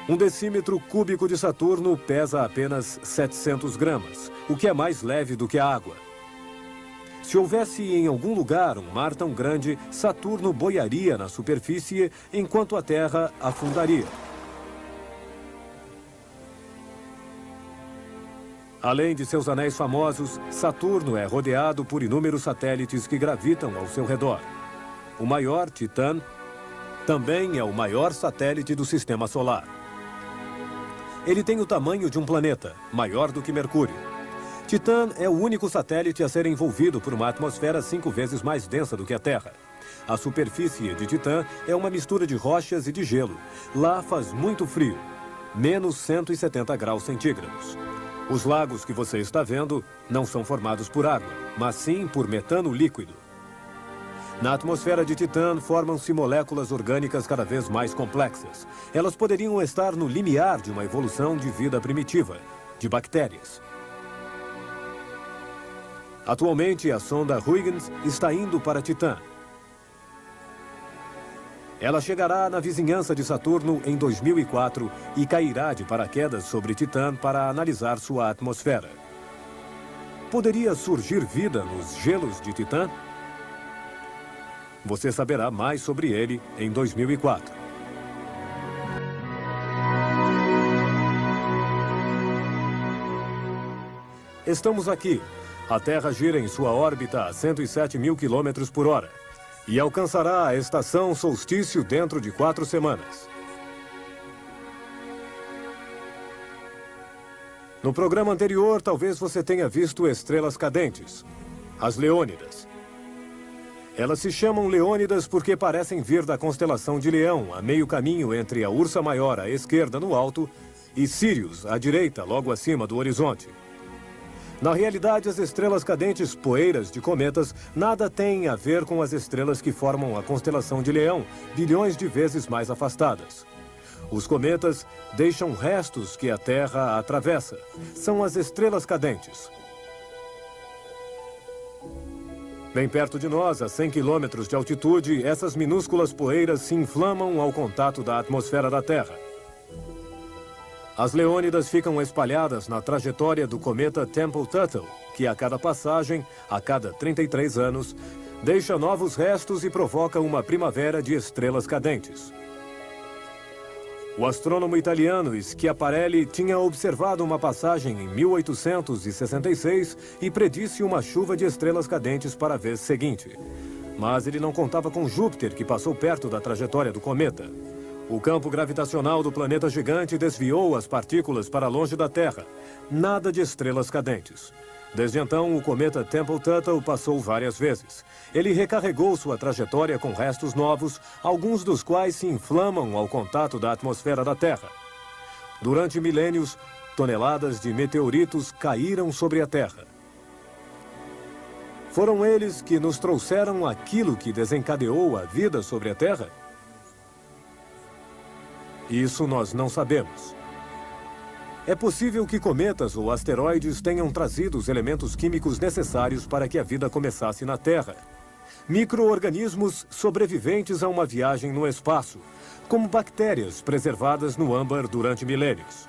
1 decímetro cúbico de Saturno pesa apenas 700 gramas, o que é mais leve do que a água. Se houvesse em algum lugar um mar tão grande, Saturno boiaria na superfície enquanto a Terra afundaria. Além de seus anéis famosos, Saturno é rodeado por inúmeros satélites que gravitam ao seu redor. O maior, Titã, também é o maior satélite do Sistema Solar. Ele tem o tamanho de um planeta, maior do que Mercúrio. Titã é o único satélite a ser envolvido por uma atmosfera 5 vezes mais densa do que a Terra. A superfície de Titã é uma mistura de rochas e de gelo. Lá faz muito frio, menos 170 graus centígrados. Os lagos que você está vendo não são formados por água, mas sim por metano líquido. Na atmosfera de Titã formam-se moléculas orgânicas cada vez mais complexas. Elas poderiam estar no limiar de uma evolução de vida primitiva, de bactérias. Atualmente, a sonda Huygens está indo para Titã. Ela chegará na vizinhança de Saturno em 2004 e cairá de paraquedas sobre Titã para analisar sua atmosfera. Poderia surgir vida nos gelos de Titã? Você saberá mais sobre ele em 2004. Estamos aqui. A Terra gira em sua órbita a 107 mil quilômetros por hora e alcançará a estação solstício dentro de 4 semanas. No programa anterior, talvez você tenha visto estrelas cadentes, as Leônidas. Elas se chamam Leônidas porque parecem vir da constelação de Leão, a meio caminho entre a Ursa Maior à esquerda no alto e Sírius à direita, logo acima do horizonte. Na realidade, as estrelas cadentes poeiras de cometas nada têm a ver com as estrelas que formam a constelação de Leão, bilhões de vezes mais afastadas. Os cometas deixam restos que a Terra atravessa. São as estrelas cadentes. Bem perto de nós, a 100 quilômetros de altitude, essas minúsculas poeiras se inflamam ao contato da atmosfera da Terra. As Leônidas ficam espalhadas na trajetória do cometa Tempel-Tuttle, que a cada passagem, a cada 33 anos, deixa novos restos e provoca uma primavera de estrelas cadentes. O astrônomo italiano Schiaparelli tinha observado uma passagem em 1866 e predisse uma chuva de estrelas cadentes para a vez seguinte. Mas ele não contava com Júpiter, que passou perto da trajetória do cometa. O campo gravitacional do planeta gigante desviou as partículas para longe da Terra. Nada de estrelas cadentes. Desde então, o cometa Tempel-Tuttle passou várias vezes. Ele recarregou sua trajetória com restos novos, alguns dos quais se inflamam ao contato da atmosfera da Terra. Durante milênios, toneladas de meteoritos caíram sobre a Terra. Foram eles que nos trouxeram aquilo que desencadeou a vida sobre a Terra? Isso nós não sabemos. É possível que cometas ou asteroides tenham trazido os elementos químicos necessários para que a vida começasse na Terra. Micro-organismos sobreviventes a uma viagem no espaço, como bactérias preservadas no âmbar durante milênios.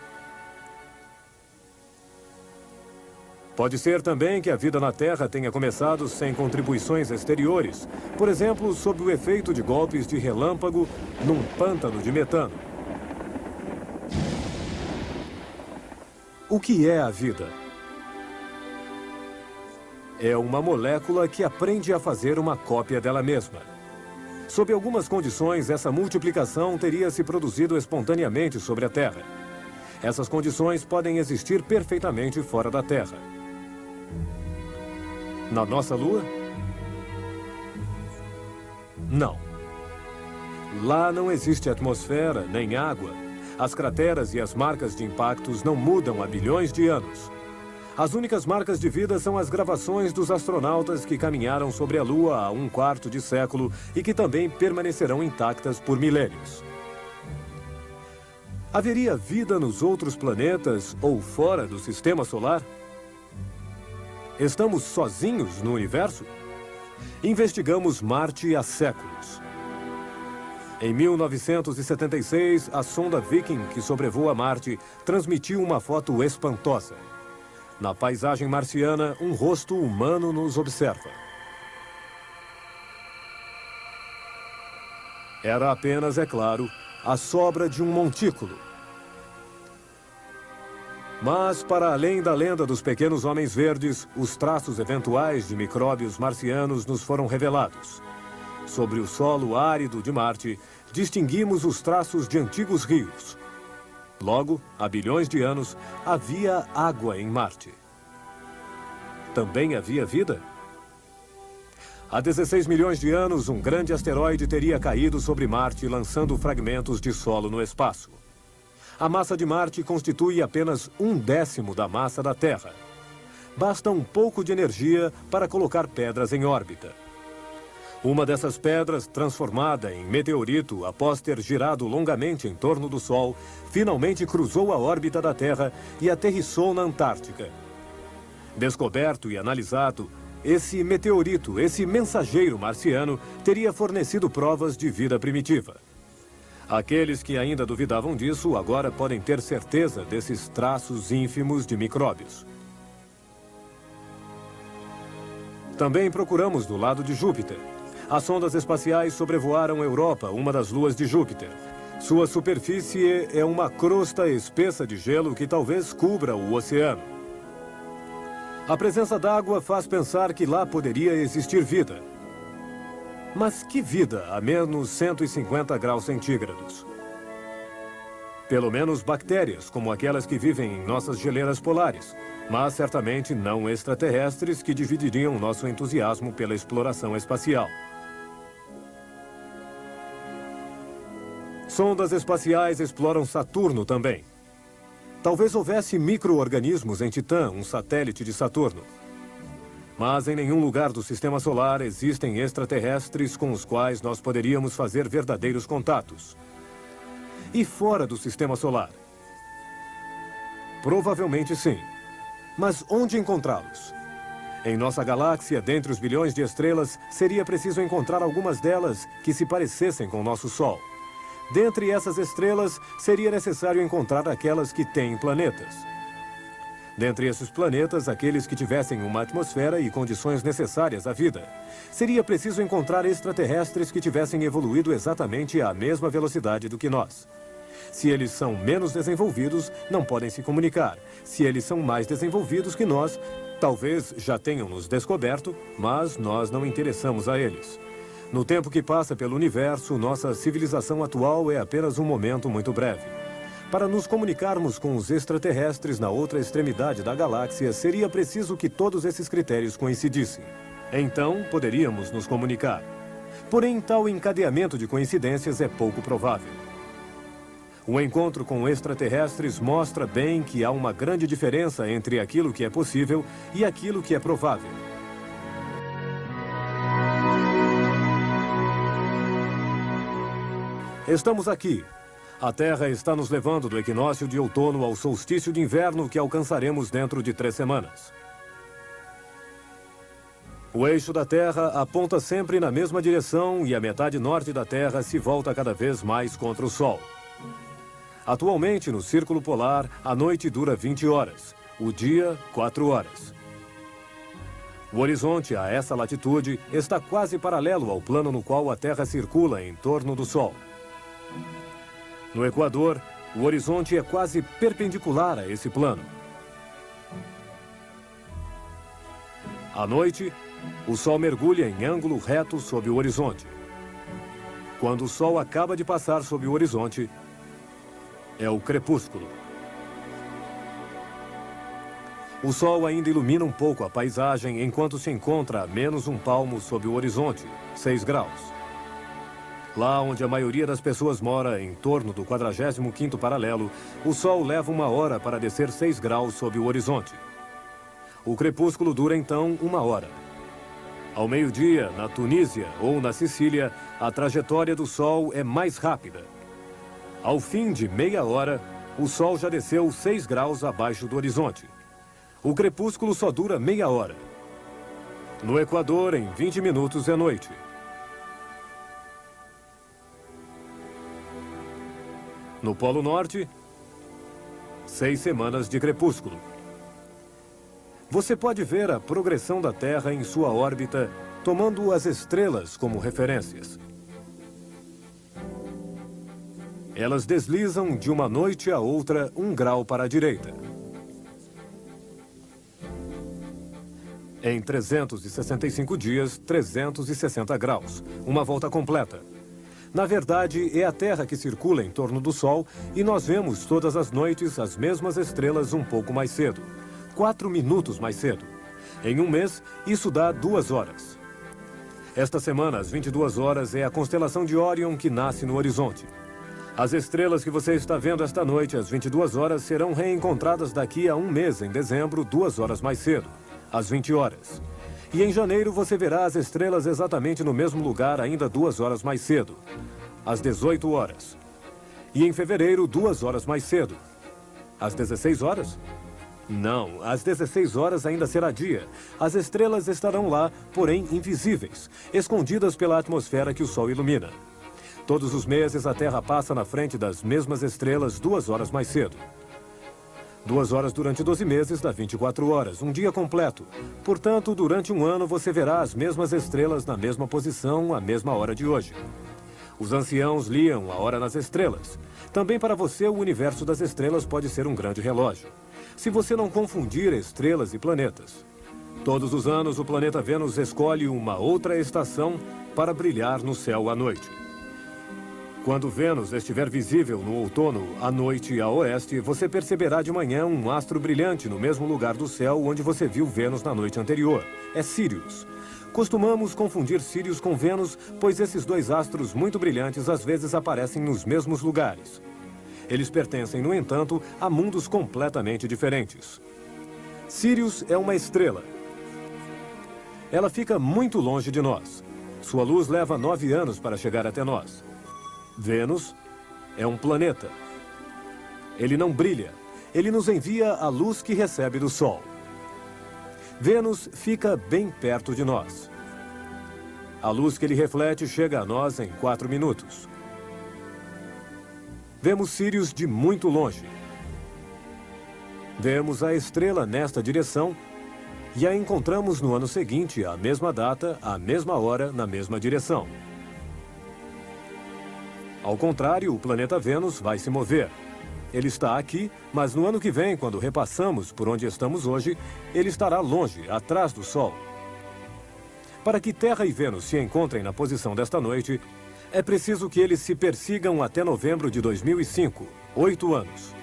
Pode ser também que a vida na Terra tenha começado sem contribuições exteriores, por exemplo, sob o efeito de golpes de relâmpago num pântano de metano. O que é a vida? É uma molécula que aprende a fazer uma cópia dela mesma. Sob algumas condições, essa multiplicação teria se produzido espontaneamente sobre a Terra. Essas condições podem existir perfeitamente fora da Terra. Na nossa Lua? Não. Lá não existe atmosfera nem água. As crateras e as marcas de impactos não mudam há bilhões de anos. As únicas marcas de vida são as gravações dos astronautas que caminharam sobre a Lua há um quarto de século e que também permanecerão intactas por milênios. Haveria vida nos outros planetas ou fora do sistema solar? Estamos sozinhos no universo? Investigamos Marte há séculos. Em 1976, a sonda Viking, que sobrevoa Marte, transmitiu uma foto espantosa. Na paisagem marciana, um rosto humano nos observa. Era apenas, é claro, a sobra de um montículo. Mas, para além da lenda dos pequenos homens verdes, os traços eventuais de micróbios marcianos nos foram revelados. Sobre o solo árido de Marte, distinguimos os traços de antigos rios. Logo, há bilhões de anos, havia água em Marte. Também havia vida? Há 16 milhões de anos, um grande asteroide teria caído sobre Marte, lançando fragmentos de solo no espaço. A massa de Marte constitui apenas 1/10 da massa da Terra. Basta um pouco de energia para colocar pedras em órbita. Uma dessas pedras, transformada em meteorito após ter girado longamente em torno do Sol, finalmente cruzou a órbita da Terra e aterrissou na Antártica. Descoberto e analisado, esse meteorito, esse mensageiro marciano, teria fornecido provas de vida primitiva. Aqueles que ainda duvidavam disso agora podem ter certeza desses traços ínfimos de micróbios. Também procuramos do lado de Júpiter. As sondas espaciais sobrevoaram Europa, uma das luas de Júpiter. Sua superfície é uma crosta espessa de gelo que talvez cubra o oceano. A presença d'água faz pensar que lá poderia existir vida. Mas que vida a menos 150 graus centígrados? Pelo menos bactérias, como aquelas que vivem em nossas geleiras polares, mas certamente não extraterrestres que dividiriam nosso entusiasmo pela exploração espacial. Sondas espaciais exploram Saturno também. Talvez houvesse micro-organismos em Titã, um satélite de Saturno. Mas em nenhum lugar do Sistema Solar existem extraterrestres com os quais nós poderíamos fazer verdadeiros contatos. E fora do Sistema Solar? Provavelmente sim. Mas onde encontrá-los? Em nossa galáxia, dentre os bilhões de estrelas, seria preciso encontrar algumas delas que se parecessem com nosso Sol. Dentre essas estrelas, seria necessário encontrar aquelas que têm planetas. Dentre esses planetas, aqueles que tivessem uma atmosfera e condições necessárias à vida. Seria preciso encontrar extraterrestres que tivessem evoluído exatamente à mesma velocidade do que nós. Se eles são menos desenvolvidos, não podem se comunicar. Se eles são mais desenvolvidos que nós, talvez já tenham nos descoberto, mas nós não interessamos a eles. No tempo que passa pelo universo, nossa civilização atual é apenas um momento muito breve. Para nos comunicarmos com os extraterrestres na outra extremidade da galáxia, seria preciso que todos esses critérios coincidissem. Então, poderíamos nos comunicar. Porém, tal encadeamento de coincidências é pouco provável. O encontro com extraterrestres mostra bem que há uma grande diferença entre aquilo que é possível e aquilo que é provável. Estamos aqui. A Terra está nos levando do equinócio de outono ao solstício de inverno que alcançaremos dentro de 3 semanas. O eixo da Terra aponta sempre na mesma direção e a metade norte da Terra se volta cada vez mais contra o Sol. Atualmente, no Círculo Polar, a noite dura 20 horas, o dia 4 horas. O horizonte a essa latitude está quase paralelo ao plano no qual a Terra circula em torno do Sol. No Equador, o horizonte é quase perpendicular a esse plano. À noite, o Sol mergulha em ângulo reto sob o horizonte. Quando o Sol acaba de passar sob o horizonte, é o crepúsculo. O Sol ainda ilumina um pouco a paisagem enquanto se encontra a menos um palmo sob o horizonte, 6 graus. Lá onde a maioria das pessoas mora, em torno do 45º paralelo, o Sol leva 1 hora para descer 6 graus sob o horizonte. O crepúsculo dura então 1 hora. Ao meio-dia, na Tunísia ou na Sicília, a trajetória do Sol é mais rápida. Ao fim de meia hora, o Sol já desceu 6 graus abaixo do horizonte. O crepúsculo só dura meia hora. No Equador, em 20 minutos é noite. No Polo Norte, 6 semanas de crepúsculo. Você pode ver a progressão da Terra em sua órbita, tomando as estrelas como referências. Elas deslizam de uma noite a outra 1 grau para a direita. Em 365 dias, 360 graus. Uma volta completa. Na verdade, é a Terra que circula em torno do Sol e nós vemos todas as noites as mesmas estrelas um pouco mais cedo. 4 minutos mais cedo. Em um mês, isso dá 2 horas. Esta semana, às 22 horas, é a constelação de Órion que nasce no horizonte. As estrelas que você está vendo esta noite, às 22 horas, serão reencontradas daqui a um mês, em dezembro, 2 horas mais cedo, às 20 horas. E em janeiro você verá as estrelas exatamente no mesmo lugar, ainda 2 horas mais cedo, às 18 horas. E em fevereiro, 2 horas mais cedo, às 16 horas? Não, às 16 horas ainda será dia. As estrelas estarão lá, porém invisíveis, escondidas pela atmosfera que o Sol ilumina. Todos os meses a Terra passa na frente das mesmas estrelas 2 horas mais cedo. 2 horas durante 12 meses dá 24 horas, um dia completo. Portanto, durante um ano você verá as mesmas estrelas na mesma posição, à mesma hora de hoje. Os anciãos liam a hora nas estrelas. Também para você, o universo das estrelas pode ser um grande relógio. Se você não confundir estrelas e planetas. Todos os anos, o planeta Vênus escolhe uma outra estação para brilhar no céu à noite. Quando Vênus estiver visível no outono, à noite a oeste, você perceberá de manhã um astro brilhante no mesmo lugar do céu onde você viu Vênus na noite anterior. É Sírius. Costumamos confundir Sírius com Vênus, pois esses 2 astros muito brilhantes às vezes aparecem nos mesmos lugares. Eles pertencem, no entanto, a mundos completamente diferentes. Sírius é uma estrela. Ela fica muito longe de nós. Sua luz leva 9 anos para chegar até nós. Vênus é um planeta. Ele não brilha. Ele nos envia a luz que recebe do Sol. Vênus fica bem perto de nós. A luz que ele reflete chega a nós em 4 minutos. Vemos Sírius de muito longe. Vemos a estrela nesta direção e a encontramos no ano seguinte, à mesma data, à mesma hora, na mesma direção. Ao contrário, o planeta Vênus vai se mover. Ele está aqui, mas no ano que vem, quando repassamos por onde estamos hoje, ele estará longe, atrás do Sol. Para que Terra e Vênus se encontrem na posição desta noite, é preciso que eles se persigam até novembro de 2005, 8 anos.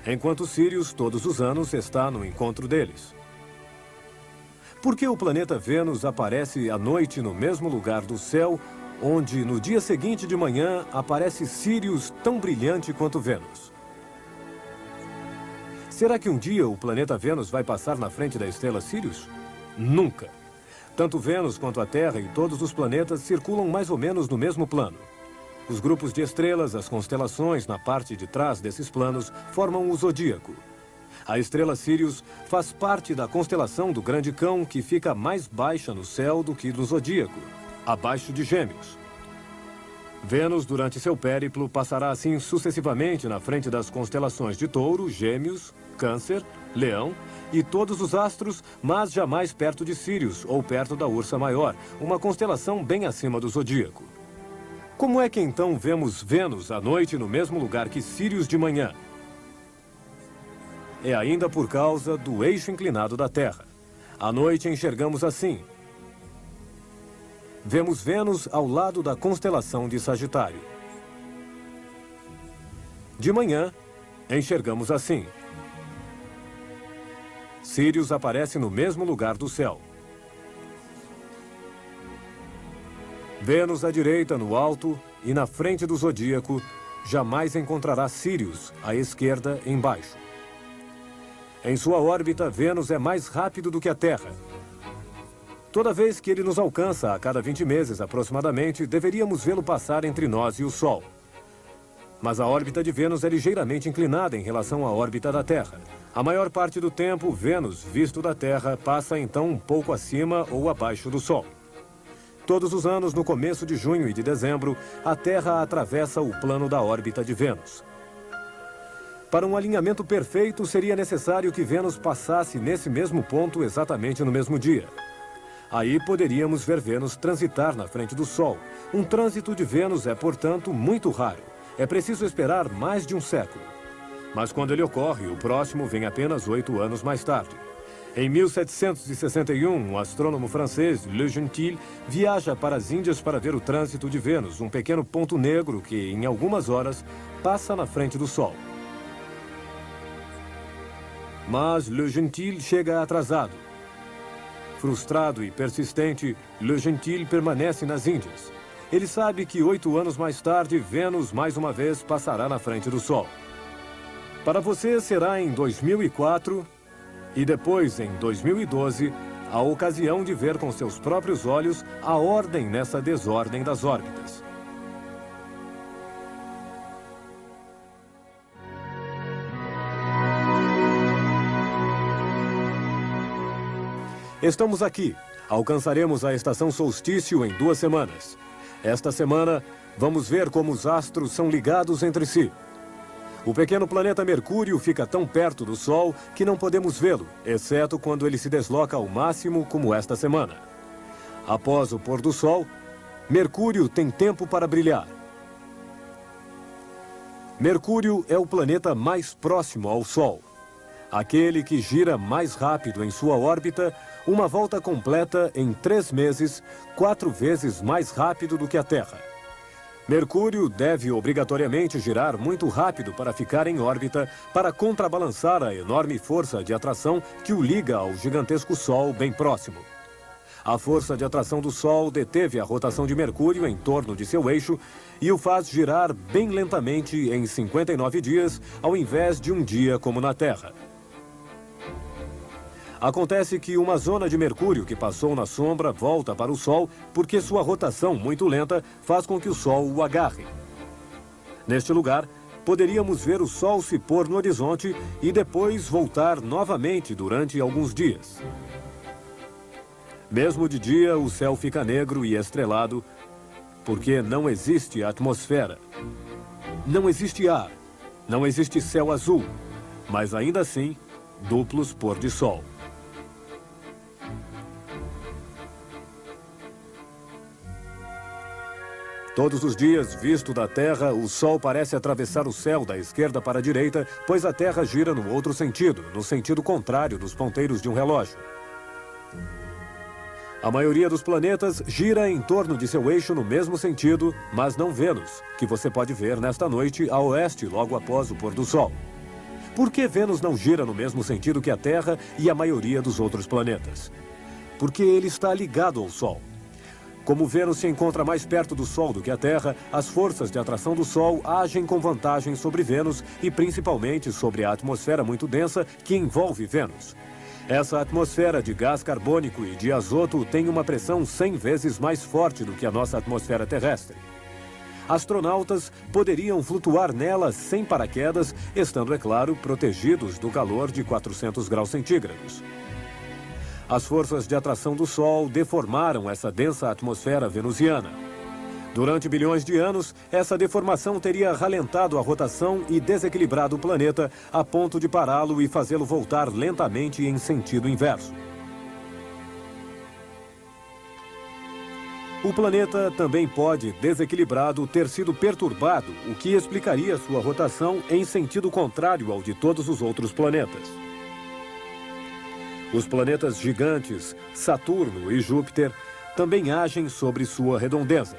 Enquanto Sírius, todos os anos, está no encontro deles. Por que o planeta Vênus aparece à noite no mesmo lugar do céu, onde no dia seguinte de manhã aparece Sírius tão brilhante quanto Vênus? Será que um dia o planeta Vênus vai passar na frente da estrela Sírius? Nunca. Tanto Vênus quanto a Terra e todos os planetas circulam mais ou menos no mesmo plano. Os grupos de estrelas, as constelações na parte de trás desses planos, formam o zodíaco. A estrela Sírius faz parte da constelação do Grande Cão, que fica mais baixa no céu do que no zodíaco, abaixo de Gêmeos. Vênus, durante seu périplo, passará assim sucessivamente na frente das constelações de Touro, Gêmeos, Câncer, Leão e todos os astros, mas jamais perto de Sírius ou perto da Ursa Maior, uma constelação bem acima do zodíaco. Como é que então vemos Vênus à noite no mesmo lugar que Sírius de manhã? É ainda por causa do eixo inclinado da Terra. À noite enxergamos assim. Vemos Vênus ao lado da constelação de Sagitário. De manhã, enxergamos assim. Sírius aparece no mesmo lugar do céu. Vênus à direita, no alto, e na frente do zodíaco, jamais encontrará Sírius, à esquerda, embaixo. Em sua órbita, Vênus é mais rápido do que a Terra. Toda vez que ele nos alcança, a cada 20 meses aproximadamente, deveríamos vê-lo passar entre nós e o Sol. Mas a órbita de Vênus é ligeiramente inclinada em relação à órbita da Terra. A maior parte do tempo, Vênus, visto da Terra, passa então um pouco acima ou abaixo do Sol. Todos os anos, no começo de junho e de dezembro, a Terra atravessa o plano da órbita de Vênus. Para um alinhamento perfeito, seria necessário que Vênus passasse nesse mesmo ponto exatamente no mesmo dia. Aí poderíamos ver Vênus transitar na frente do Sol. Um trânsito de Vênus é, portanto, muito raro. É preciso esperar mais de um século. Mas quando ele ocorre, o próximo vem apenas 8 anos mais tarde. Em 1761, um astrônomo francês, Le Gentil, viaja para as Índias para ver o trânsito de Vênus, um pequeno ponto negro que, em algumas horas, passa na frente do Sol. Mas Le Gentil chega atrasado. Frustrado e persistente, Le Gentil permanece nas Índias. Ele sabe que 8 anos mais tarde, Vênus mais uma vez passará na frente do Sol. Para você será em 2004 e depois em 2012 a ocasião de ver com seus próprios olhos a ordem nessa desordem das órbitas. Estamos aqui. Alcançaremos a estação solstício em 2 semanas. Esta semana, vamos ver como os astros são ligados entre si. O pequeno planeta Mercúrio fica tão perto do Sol que não podemos vê-lo, exceto quando ele se desloca ao máximo, como esta semana. Após o pôr do Sol, Mercúrio tem tempo para brilhar. Mercúrio é o planeta mais próximo ao Sol. Aquele que gira mais rápido em sua órbita, uma volta completa em 3 meses, 4 vezes mais rápido do que a Terra. Mercúrio deve obrigatoriamente girar muito rápido para ficar em órbita, para contrabalançar a enorme força de atração que o liga ao gigantesco Sol bem próximo. A força de atração do Sol deteve a rotação de Mercúrio em torno de seu eixo e o faz girar bem lentamente em 59 dias, ao invés de um dia como na Terra. Acontece que uma zona de Mercúrio que passou na sombra volta para o Sol porque sua rotação muito lenta faz com que o Sol o agarre. Neste lugar, poderíamos ver o Sol se pôr no horizonte e depois voltar novamente durante alguns dias. Mesmo de dia, o céu fica negro e estrelado porque não existe atmosfera. Não existe ar, não existe céu azul, mas ainda assim, duplos pôr de sol. Todos os dias, visto da Terra, o Sol parece atravessar o céu da esquerda para a direita, pois a Terra gira no outro sentido, no sentido contrário dos ponteiros de um relógio. A maioria dos planetas gira em torno de seu eixo no mesmo sentido, mas não Vênus, que você pode ver nesta noite a oeste logo após o pôr do Sol. Por que Vênus não gira no mesmo sentido que a Terra e a maioria dos outros planetas? Porque ele está ligado ao Sol. Como Vênus se encontra mais perto do Sol do que a Terra, as forças de atração do Sol agem com vantagem sobre Vênus e principalmente sobre a atmosfera muito densa que envolve Vênus. Essa atmosfera de gás carbônico e de azoto tem uma pressão 100 vezes mais forte do que a nossa atmosfera terrestre. Astronautas poderiam flutuar nela sem paraquedas, estando, é claro, protegidos do calor de 400 graus centígrados. As forças de atração do Sol deformaram essa densa atmosfera venusiana. Durante bilhões de anos, essa deformação teria ralentado a rotação e desequilibrado o planeta a ponto de pará-lo e fazê-lo voltar lentamente em sentido inverso. O planeta também pode, desequilibrado, ter sido perturbado, o que explicaria sua rotação em sentido contrário ao de todos os outros planetas. Os planetas gigantes, Saturno e Júpiter, também agem sobre sua redondeza.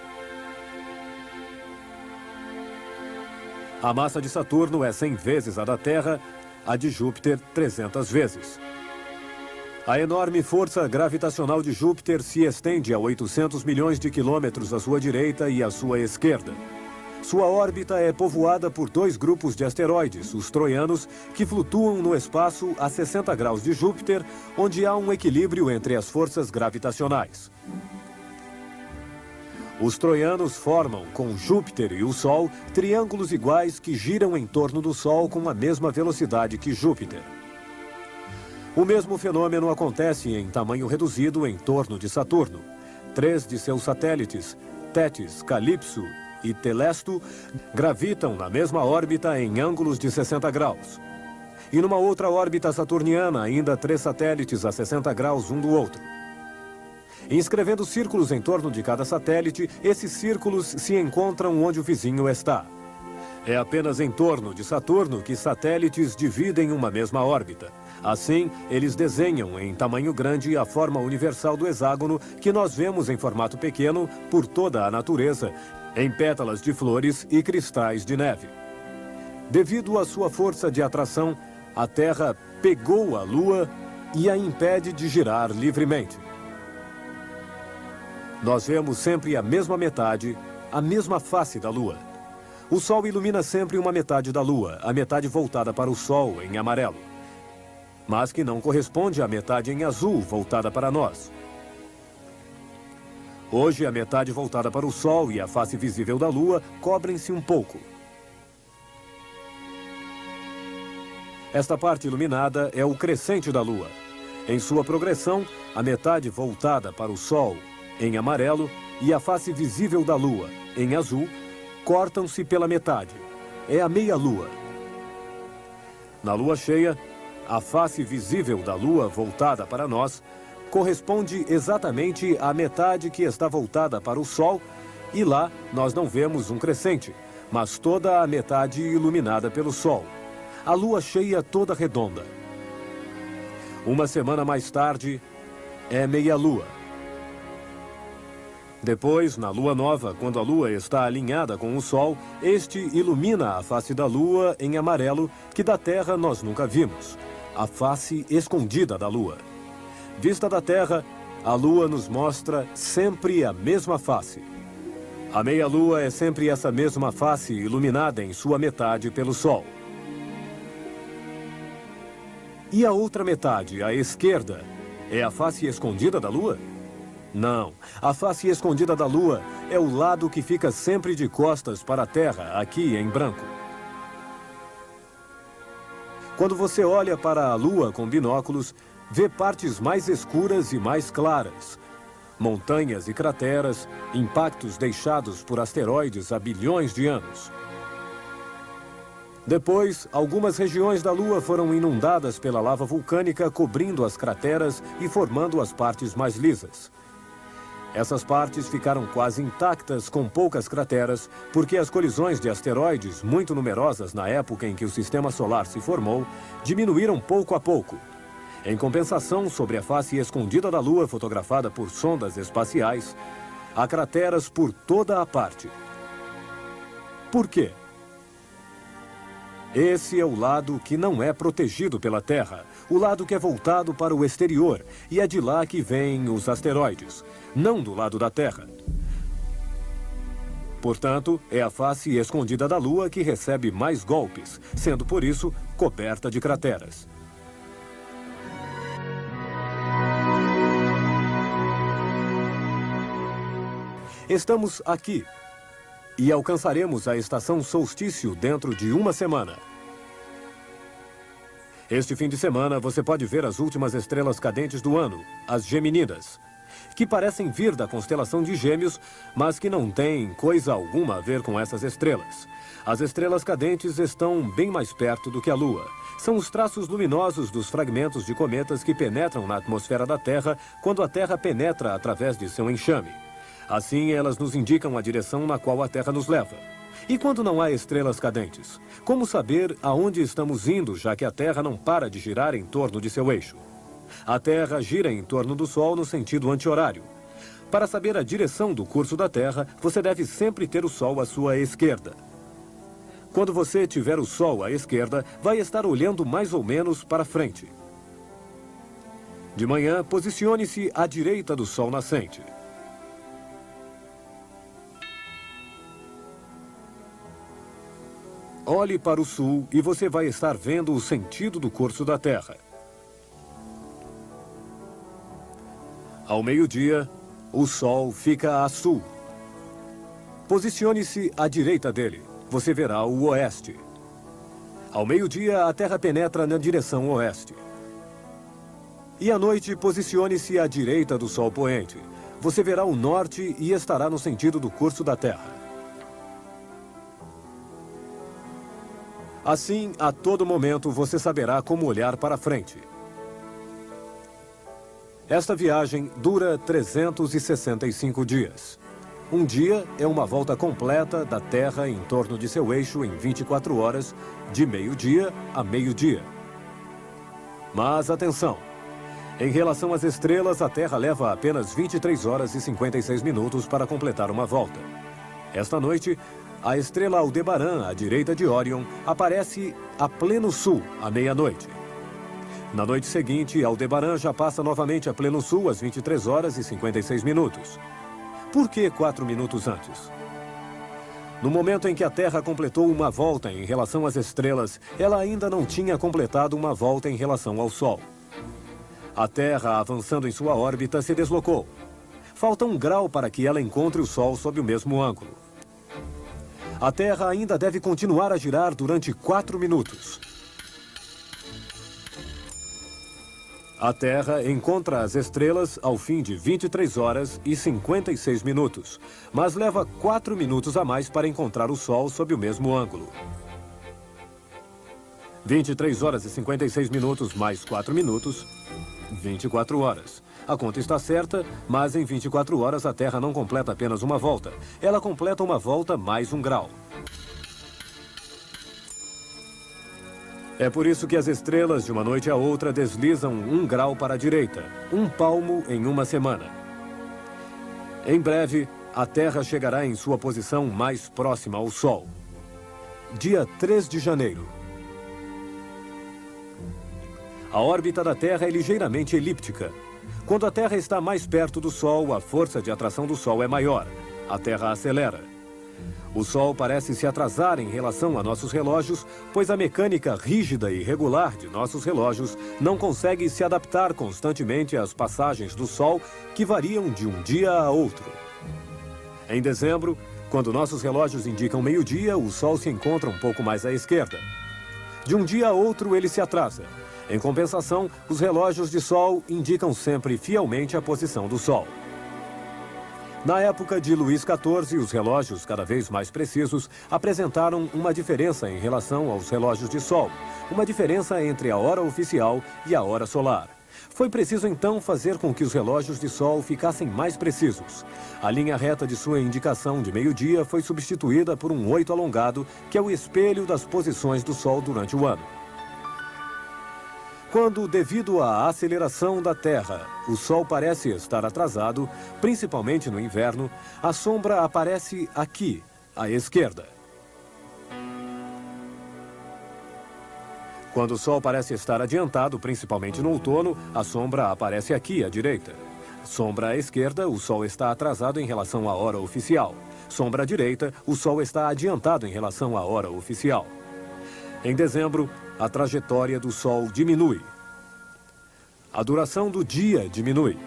A massa de Saturno é 100 vezes a da Terra, a de Júpiter 300 vezes. A enorme força gravitacional de Júpiter se estende a 800 milhões de quilômetros à sua direita e à sua esquerda. Sua órbita é povoada por 2 grupos de asteroides, os troianos, que flutuam no espaço a 60 graus de Júpiter, onde há um equilíbrio entre as forças gravitacionais. Os troianos formam, com Júpiter e o Sol, triângulos iguais que giram em torno do Sol com a mesma velocidade que Júpiter. O mesmo fenômeno acontece em tamanho reduzido em torno de Saturno. 3 de seus satélites, Tétis, Calipso e Telesto, gravitam na mesma órbita em ângulos de 60 graus. E numa outra órbita saturniana, ainda 3 satélites a 60 graus um do outro. Inscrevendo círculos em torno de cada satélite, esses círculos se encontram onde o vizinho está. É apenas em torno de Saturno que satélites dividem uma mesma órbita. Assim, eles desenham em tamanho grande a forma universal do hexágono que nós vemos em formato pequeno por toda a natureza, em pétalas de flores e cristais de neve. Devido à sua força de atração, a Terra pegou a Lua e a impede de girar livremente. Nós vemos sempre a mesma metade, a mesma face da Lua. O Sol ilumina sempre uma metade da Lua, a metade voltada para o Sol, em amarelo, mas que não corresponde à metade em azul, voltada para nós. Hoje, a metade voltada para o Sol e a face visível da Lua cobrem-se um pouco. Esta parte iluminada é o crescente da Lua. Em sua progressão, a metade voltada para o Sol, em amarelo, e a face visível da Lua, em azul, cortam-se pela metade. É a meia-lua. Na lua cheia, a face visível da Lua voltada para nós corresponde exatamente à metade que está voltada para o Sol, e lá nós não vemos um crescente, mas toda a metade iluminada pelo Sol. A lua cheia toda redonda. Uma semana mais tarde, é meia-lua. Depois, na lua nova, quando a lua está alinhada com o Sol, este ilumina a face da lua em amarelo, que da Terra nós nunca vimos. A face escondida da lua. Vista da Terra, a lua nos mostra sempre a mesma face. A meia-lua é sempre essa mesma face iluminada em sua metade pelo Sol. E a outra metade, a esquerda, é a face escondida da lua? Não, a face escondida da lua é o lado que fica sempre de costas para a Terra, aqui em branco. Quando você olha para a lua com binóculos, vê partes mais escuras e mais claras. Montanhas e crateras, impactos deixados por asteroides há bilhões de anos. Depois, algumas regiões da Lua foram inundadas pela lava vulcânica, cobrindo as crateras e formando as partes mais lisas. Essas partes ficaram quase intactas, com poucas crateras, porque as colisões de asteroides, muito numerosas na época em que o sistema solar se formou, diminuíram pouco a pouco. Em compensação, sobre a face escondida da Lua, fotografada por sondas espaciais, há crateras por toda a parte. Por quê? Esse é o lado que não é protegido pela Terra, o lado que é voltado para o exterior, e é de lá que vêm os asteroides, não do lado da Terra. Portanto, é a face escondida da Lua que recebe mais golpes, sendo por isso coberta de crateras. Estamos aqui. E alcançaremos a estação solstício dentro de uma semana. Este fim de semana, você pode ver as últimas estrelas cadentes do ano, as Geminidas, que parecem vir da constelação de Gêmeos, mas que não têm coisa alguma a ver com essas estrelas. As estrelas cadentes estão bem mais perto do que a Lua. São os traços luminosos dos fragmentos de cometas que penetram na atmosfera da Terra quando a Terra penetra através de seu enxame. Assim, elas nos indicam a direção na qual a Terra nos leva. E quando não há estrelas cadentes? Como saber aonde estamos indo, já que a Terra não para de girar em torno de seu eixo? A Terra gira em torno do Sol no sentido anti-horário. Para saber a direção do curso da Terra, você deve sempre ter o Sol à sua esquerda. Quando você tiver o Sol à esquerda, vai estar olhando mais ou menos para frente. De manhã, posicione-se à direita do Sol nascente. Olhe para o sul e você vai estar vendo o sentido do curso da Terra. Ao meio-dia, o Sol fica a sul. Posicione-se à direita dele. Você verá o oeste. Ao meio-dia, a Terra penetra na direção oeste. E à noite, posicione-se à direita do Sol poente. Você verá o norte e estará no sentido do curso da Terra. Assim, a todo momento, você saberá como olhar para frente. Esta viagem dura 365 dias. Um dia é uma volta completa da Terra em torno de seu eixo em 24 horas, de meio-dia a meio-dia. Mas atenção! Em relação às estrelas, a Terra leva apenas 23 horas e 56 minutos para completar uma volta. Esta noite, a estrela Aldebaran, à direita de Órion, aparece a pleno sul, à meia-noite. Na noite seguinte, Aldebaran já passa novamente a pleno sul às 23 horas e 56 minutos. Por que 4 minutos antes? No momento em que a Terra completou uma volta em relação às estrelas, ela ainda não tinha completado uma volta em relação ao Sol. A Terra, avançando em sua órbita, se deslocou. Falta 1 grau para que ela encontre o Sol sob o mesmo ângulo. A Terra ainda deve continuar a girar durante 4 minutos. A Terra encontra as estrelas ao fim de 23 horas e 56 minutos, mas leva 4 minutos a mais para encontrar o Sol sob o mesmo ângulo. 23 horas e 56 minutos mais 4 minutos, 24 horas. A conta está certa, mas em 24 horas a Terra não completa apenas uma volta. Ela completa uma volta mais 1 grau. É por isso que as estrelas, de uma noite a outra, deslizam 1 grau para a direita, 1 palmo em uma semana. Em breve, a Terra chegará em sua posição mais próxima ao Sol. Dia 3 de janeiro. A órbita da Terra é ligeiramente elíptica. Quando a Terra está mais perto do Sol, a força de atração do Sol é maior. A Terra acelera. O Sol parece se atrasar em relação a nossos relógios, pois a mecânica rígida e regular de nossos relógios não consegue se adaptar constantemente às passagens do Sol, que variam de um dia a outro. Em dezembro, quando nossos relógios indicam meio-dia, o Sol se encontra um pouco mais à esquerda. De um dia a outro, ele se atrasa. Em compensação, os relógios de Sol indicam sempre fielmente a posição do Sol. Na época de Luís XIV, os relógios cada vez mais precisos apresentaram uma diferença em relação aos relógios de Sol, uma diferença entre a hora oficial e a hora solar. Foi preciso então fazer com que os relógios de Sol ficassem mais precisos. A linha reta de sua indicação de meio-dia foi substituída por um 8 alongado, que é o espelho das posições do Sol durante o ano. Quando, devido à aceleração da Terra, o Sol parece estar atrasado, principalmente no inverno, a sombra aparece aqui, à esquerda. Quando o Sol parece estar adiantado, principalmente no outono, a sombra aparece aqui, à direita. Sombra à esquerda, o Sol está atrasado em relação à hora oficial. Sombra à direita, o Sol está adiantado em relação à hora oficial. Em dezembro, a trajetória do Sol diminui. A duração do dia diminui.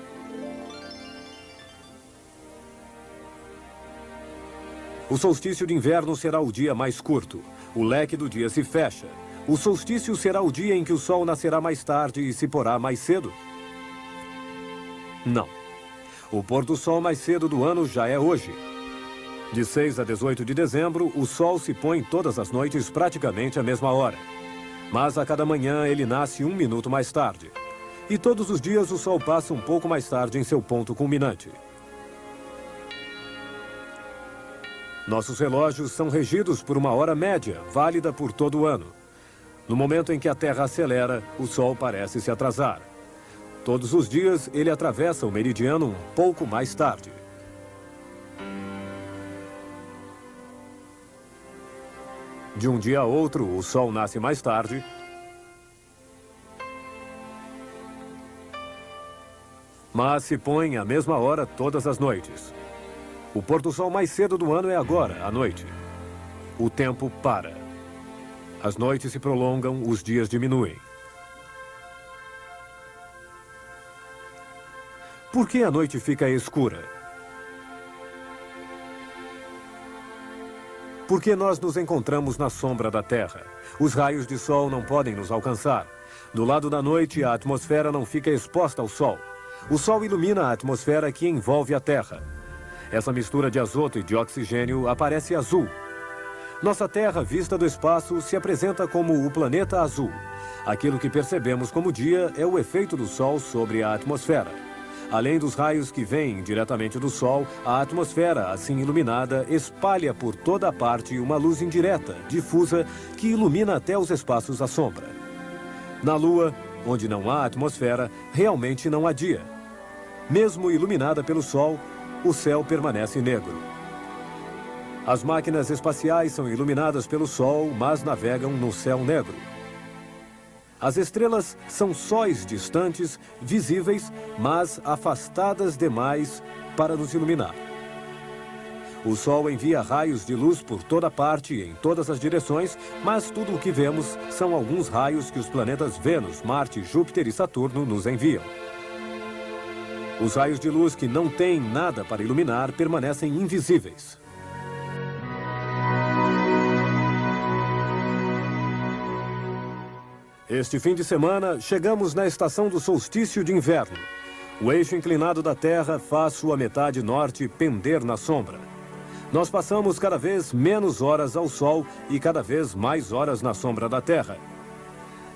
O solstício de inverno será o dia mais curto. O leque do dia se fecha. O solstício será o dia em que o sol nascerá mais tarde e se porá mais cedo? Não. O pôr do sol mais cedo do ano já é hoje. De 6 a 18 de dezembro, o sol se põe todas as noites praticamente à mesma hora. Mas a cada manhã ele nasce 1 minuto mais tarde. E todos os dias o sol passa um pouco mais tarde em seu ponto culminante. Nossos relógios são regidos por uma hora média, válida por todo o ano. No momento em que a Terra acelera, o sol parece se atrasar. Todos os dias ele atravessa o meridiano um pouco mais tarde. De um dia a outro, o sol nasce mais tarde. Mas se põe à mesma hora todas as noites. O pôr do sol mais cedo do ano é agora, à noite. O tempo para. As noites se prolongam, os dias diminuem. Por que a noite fica escura? Porque nós nos encontramos na sombra da Terra. Os raios de sol não podem nos alcançar. Do lado da noite, a atmosfera não fica exposta ao sol. O sol ilumina a atmosfera que envolve a Terra. Essa mistura de azoto e de oxigênio aparece azul. Nossa Terra, vista do espaço, se apresenta como o planeta azul. Aquilo que percebemos como dia é o efeito do sol sobre a atmosfera. Além dos raios que vêm diretamente do sol, a atmosfera, assim iluminada, espalha por toda a parte uma luz indireta, difusa, que ilumina até os espaços à sombra. Na Lua, onde não há atmosfera, realmente não há dia. Mesmo iluminada pelo sol, o céu permanece negro. As máquinas espaciais são iluminadas pelo sol, mas navegam no céu negro. As estrelas são sóis distantes, visíveis, mas afastadas demais para nos iluminar. O sol envia raios de luz por toda parte, em todas as direções, mas tudo o que vemos são alguns raios que os planetas Vênus, Marte, Júpiter e Saturno nos enviam. Os raios de luz que não têm nada para iluminar permanecem invisíveis. Este fim de semana, chegamos na estação do solstício de inverno. O eixo inclinado da Terra faz sua metade norte pender na sombra. Nós passamos cada vez menos horas ao sol e cada vez mais horas na sombra da Terra.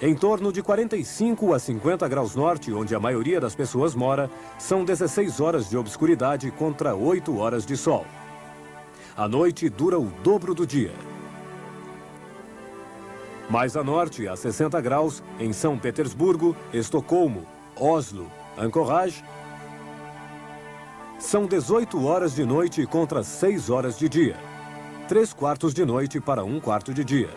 Em torno de 45 a 50 graus norte, onde a maioria das pessoas mora, são 16 horas de obscuridade contra 8 horas de sol. A noite dura o dobro do dia. Mais a norte, a 60 graus, em São Petersburgo, Estocolmo, Oslo, Anchorage, são 18 horas de noite contra 6 horas de dia. 3/4 de noite para 1/4 de dia.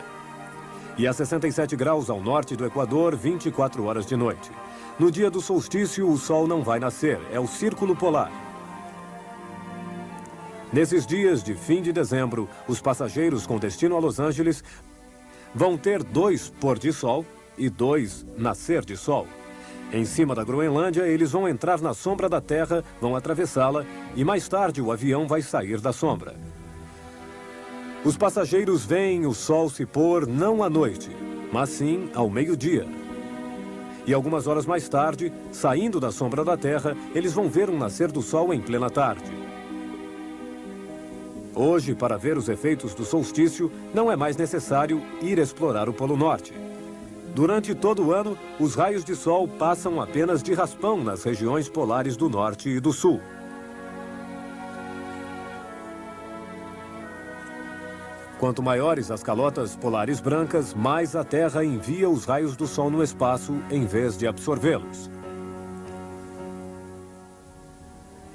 E a 67 graus ao norte do Equador, 24 horas de noite. No dia do solstício, o sol não vai nascer, é o círculo polar. Nesses dias de fim de dezembro, os passageiros com destino a Los Angeles vão ter 2 pôr de sol e 2 nascer de sol. Em cima da Groenlândia, eles vão entrar na sombra da Terra, vão atravessá-la e mais tarde o avião vai sair da sombra. Os passageiros veem o sol se pôr não à noite, mas sim ao meio-dia. E algumas horas mais tarde, saindo da sombra da Terra, eles vão ver um nascer do sol em plena tarde. Hoje, para ver os efeitos do solstício, não é mais necessário ir explorar o Polo Norte. Durante todo o ano, os raios de sol passam apenas de raspão nas regiões polares do Norte e do Sul. Quanto maiores as calotas polares brancas, mais a Terra envia os raios do sol no espaço em vez de absorvê-los.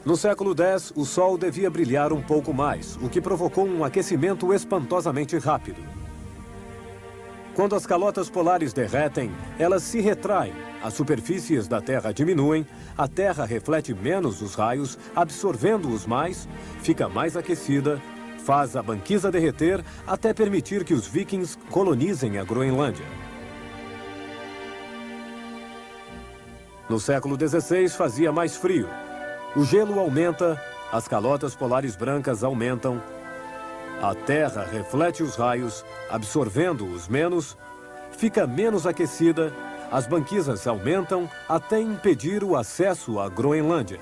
No século X, o Sol devia brilhar um pouco mais, o que provocou um aquecimento espantosamente rápido. Quando as calotas polares derretem, elas se retraem, as superfícies da Terra diminuem, a Terra reflete menos os raios, absorvendo-os mais, fica mais aquecida, faz a banquisa derreter até permitir que os vikings colonizem a Groenlândia. No século XVI fazia mais frio. O gelo aumenta, as calotas polares brancas aumentam A Terra reflete os raios, absorvendo-os menos, fica menos aquecida, as banquisas aumentam até impedir o acesso à Groenlândia.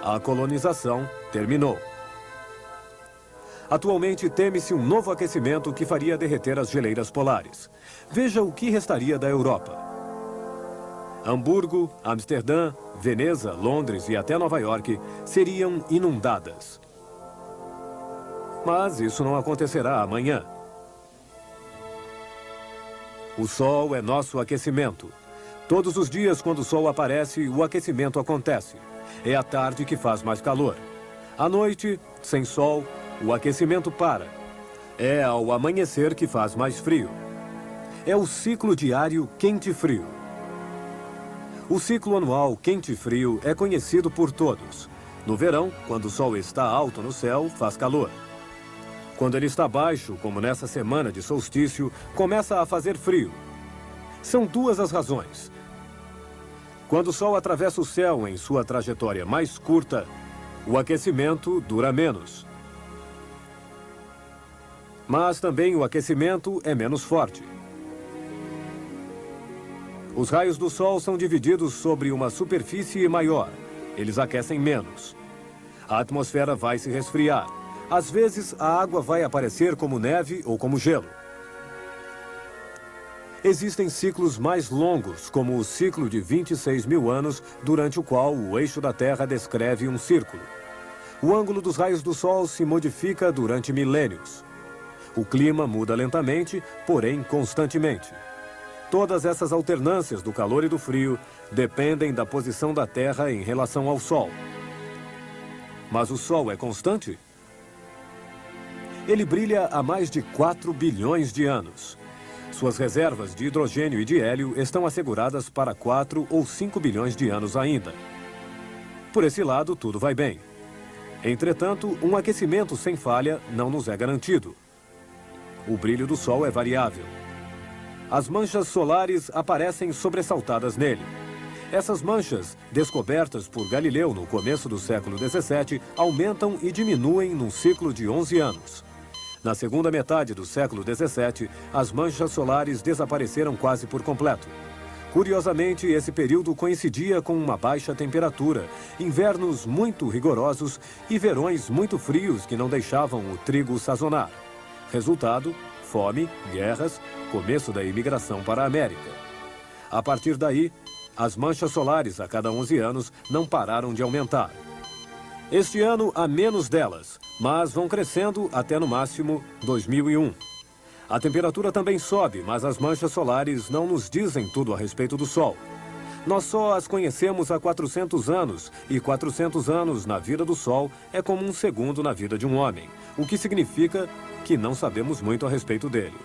A colonização terminou. Atualmente teme-se um novo aquecimento que faria derreter as geleiras polares. Veja o que restaria da Europa. Hamburgo, Amsterdã, Veneza, Londres e até Nova York seriam inundadas. Mas isso não acontecerá amanhã. O Sol é nosso aquecimento. Todos os dias, quando o Sol aparece, o aquecimento acontece. É à tarde que faz mais calor. À noite, sem Sol, o aquecimento para. É ao amanhecer que faz mais frio. É o ciclo diário quente-frio. O ciclo anual quente-frio é conhecido por todos. No verão, quando o Sol está alto no céu, faz calor. Quando ele está baixo, como nessa semana de solstício, começa a fazer frio. São duas as razões. Quando o Sol atravessa o céu em sua trajetória mais curta, o aquecimento dura menos. Mas também o aquecimento é menos forte. Os raios do Sol são divididos sobre uma superfície maior. Eles aquecem menos. A atmosfera vai se resfriar. Às vezes, a água vai aparecer como neve ou como gelo. Existem ciclos mais longos, como o ciclo de 26 mil anos, durante o qual o eixo da Terra descreve um círculo. O ângulo dos raios do Sol se modifica durante milênios. O clima muda lentamente, porém constantemente. Todas essas alternâncias do calor e do frio dependem da posição da Terra em relação ao Sol. Mas o Sol é constante? Ele brilha há mais de 4 bilhões de anos. Suas reservas de hidrogênio e de hélio estão asseguradas para 4 ou 5 bilhões de anos ainda. Por esse lado, tudo vai bem. Entretanto, um aquecimento sem falha não nos é garantido. O brilho do Sol é variável. As manchas solares aparecem sobressaltadas nele. Essas manchas, descobertas por Galileu no começo do século XVII, aumentam e diminuem num ciclo de 11 anos. Na segunda metade do século XVII, as manchas solares desapareceram quase por completo. Curiosamente, esse período coincidia com uma baixa temperatura, invernos muito rigorosos e verões muito frios que não deixavam o trigo sazonar. Resultado: fome, guerras, começo da imigração para a América. A partir daí, as manchas solares a cada 11 anos não pararam de aumentar. Este ano há menos delas, mas vão crescendo até no máximo 2001. A temperatura também sobe, mas as manchas solares não nos dizem tudo a respeito do Sol. Nós só as conhecemos há 400 anos, e 400 anos na vida do Sol é como um segundo na vida de um homem, o que significa que não sabemos muito a respeito dele.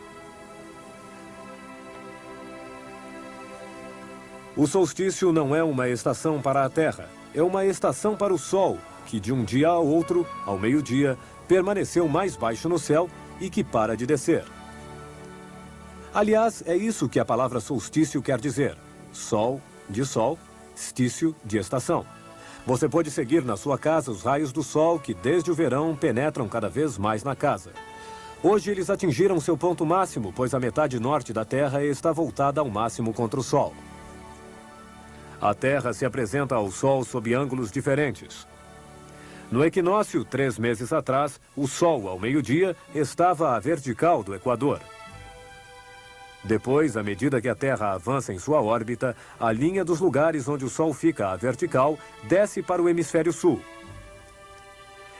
O solstício não é uma estação para a Terra, é uma estação para o Sol, que de um dia a outro, ao meio-dia, permaneceu mais baixo no céu e que para de descer. Aliás, é isso que a palavra solstício quer dizer. Sol, de sol, stício, de estação. Você pode seguir na sua casa os raios do Sol que, desde o verão, penetram cada vez mais na casa. Hoje eles atingiram seu ponto máximo, pois a metade norte da Terra está voltada ao máximo contra o Sol. A Terra se apresenta ao Sol sob ângulos diferentes. No equinócio, 3 meses atrás, o Sol, ao meio-dia, estava à vertical do Equador. Depois, à medida que a Terra avança em sua órbita, a linha dos lugares onde o Sol fica à vertical desce para o hemisfério sul.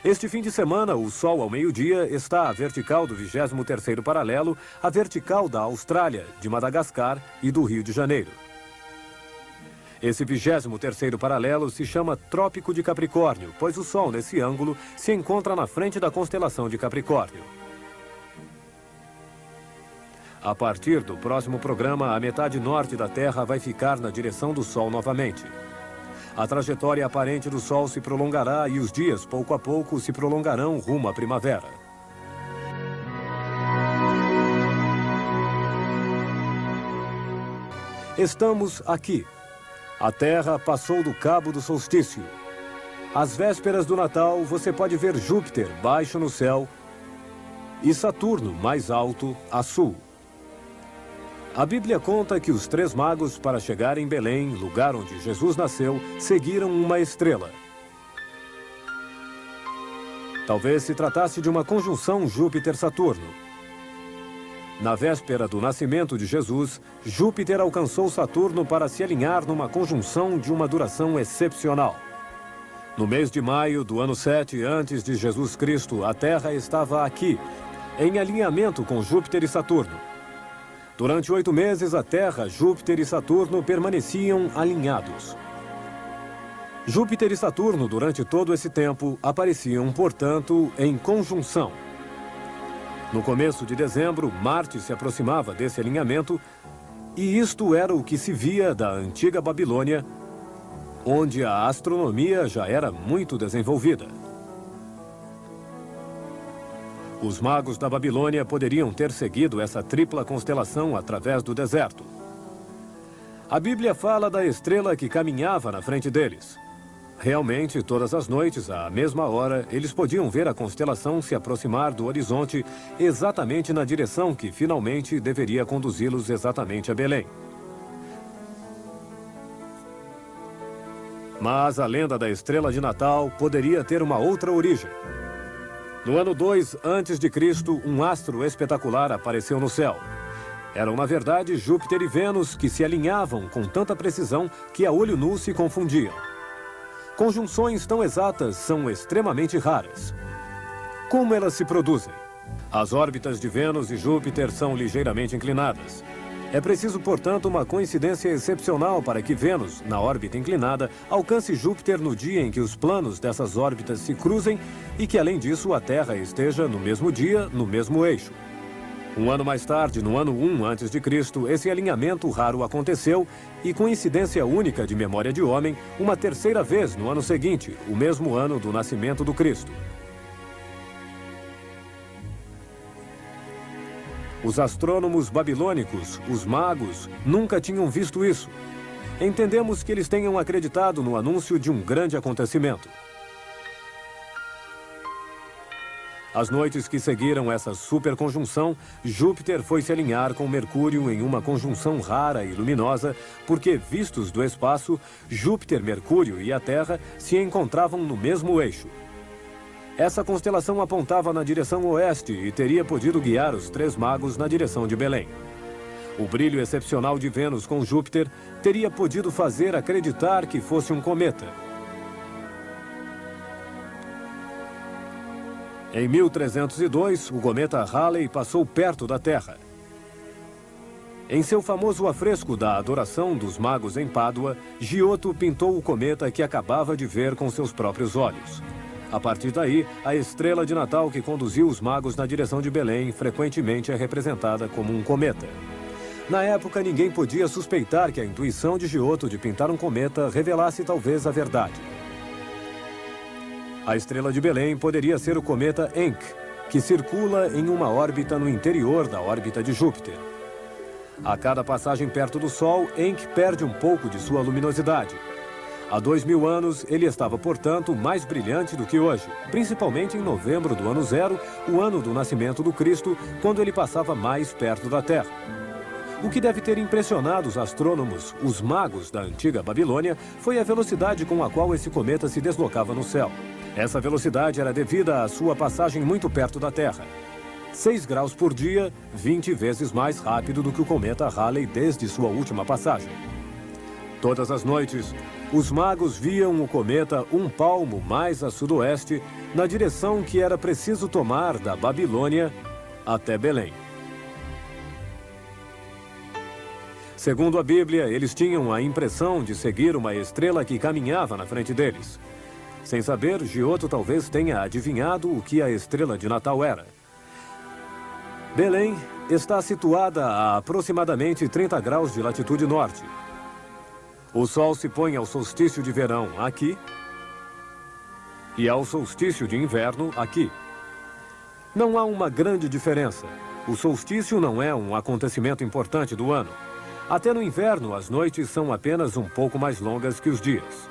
Este fim de semana, o Sol, ao meio-dia, está à vertical do 23º paralelo, à vertical da Austrália, de Madagascar e do Rio de Janeiro. Esse 23º paralelo se chama Trópico de Capricórnio, pois o Sol, nesse ângulo, se encontra na frente da constelação de Capricórnio. A partir do próximo programa, a metade norte da Terra vai ficar na direção do Sol novamente. A trajetória aparente do Sol se prolongará e os dias, pouco a pouco, se prolongarão rumo à primavera. Estamos aqui. A Terra passou do cabo do solstício. Às vésperas do Natal, você pode ver Júpiter baixo no céu e Saturno, mais alto, a sul. A Bíblia conta que os 3 magos, para chegar em Belém, lugar onde Jesus nasceu, seguiram uma estrela. Talvez se tratasse de uma conjunção Júpiter-Saturno. Na véspera do nascimento de Jesus, Júpiter alcançou Saturno para se alinhar numa conjunção de uma duração excepcional. No mês de maio do ano 7 antes de Jesus Cristo, a Terra estava aqui, em alinhamento com Júpiter e Saturno. Durante 8 meses, a Terra, Júpiter e Saturno permaneciam alinhados. Júpiter e Saturno, durante todo esse tempo, apareciam, portanto, em conjunção. No começo de dezembro, Marte se aproximava desse alinhamento, e isto era o que se via da antiga Babilônia, onde a astronomia já era muito desenvolvida. Os magos da Babilônia poderiam ter seguido essa tripla constelação através do deserto. A Bíblia fala da estrela que caminhava na frente deles. Realmente, todas as noites, à mesma hora, eles podiam ver a constelação se aproximar do horizonte exatamente na direção que finalmente deveria conduzi-los exatamente a Belém. Mas a lenda da estrela de Natal poderia ter uma outra origem. No ano 2 a.C., um astro espetacular apareceu no céu. Eram, na verdade, Júpiter e Vênus que se alinhavam com tanta precisão que a olho nu se confundiam. Conjunções tão exatas são extremamente raras. Como elas se produzem? As órbitas de Vênus e Júpiter são ligeiramente inclinadas. É preciso, portanto, uma coincidência excepcional para que Vênus, na órbita inclinada, alcance Júpiter no dia em que os planos dessas órbitas se cruzem e que, além disso, a Terra esteja no mesmo dia, no mesmo eixo. Um ano mais tarde, no ano 1 a.C., esse alinhamento raro aconteceu e, coincidência única de memória de homem, uma terceira vez no ano seguinte, o mesmo ano do nascimento do Cristo. Os astrônomos babilônicos, os magos, nunca tinham visto isso. Entendemos que eles tenham acreditado no anúncio de um grande acontecimento. As noites que seguiram essa superconjunção, Júpiter foi se alinhar com Mercúrio em uma conjunção rara e luminosa, porque, vistos do espaço, Júpiter, Mercúrio e a Terra se encontravam no mesmo eixo. Essa constelação apontava na direção oeste e teria podido guiar os 3 magos na direção de Belém. O brilho excepcional de Vênus com Júpiter teria podido fazer acreditar que fosse um cometa. Em 1302, o cometa Halley passou perto da Terra. Em seu famoso afresco da Adoração dos Magos em Pádua, Giotto pintou o cometa que acabava de ver com seus próprios olhos. A partir daí, a estrela de Natal que conduziu os magos na direção de Belém frequentemente é representada como um cometa. Na época, ninguém podia suspeitar que a intuição de Giotto de pintar um cometa revelasse talvez a verdade. A estrela de Belém poderia ser o cometa Encke, que circula em uma órbita no interior da órbita de Júpiter. A cada passagem perto do Sol, Encke perde um pouco de sua luminosidade. Há 2000 anos, ele estava, portanto, mais brilhante do que hoje, principalmente em novembro do ano 0, o ano do nascimento do Cristo, quando ele passava mais perto da Terra. O que deve ter impressionado os astrônomos, os magos da antiga Babilônia, foi a velocidade com a qual esse cometa se deslocava no céu. Essa velocidade era devida à sua passagem muito perto da Terra. 6 graus por dia, 20 vezes mais rápido do que o cometa Halley desde sua última passagem. Todas as noites, os magos viam o cometa um palmo mais a sudoeste, na direção que era preciso tomar da Babilônia até Belém. Segundo a Bíblia, eles tinham a impressão de seguir uma estrela que caminhava na frente deles. Sem saber, Giotto talvez tenha adivinhado o que a estrela de Natal era. Belém está situada a aproximadamente 30 graus de latitude norte. O sol se põe ao solstício de verão aqui e ao solstício de inverno aqui. Não há uma grande diferença. O solstício não é um acontecimento importante do ano. Até no inverno, as noites são apenas um pouco mais longas que os dias.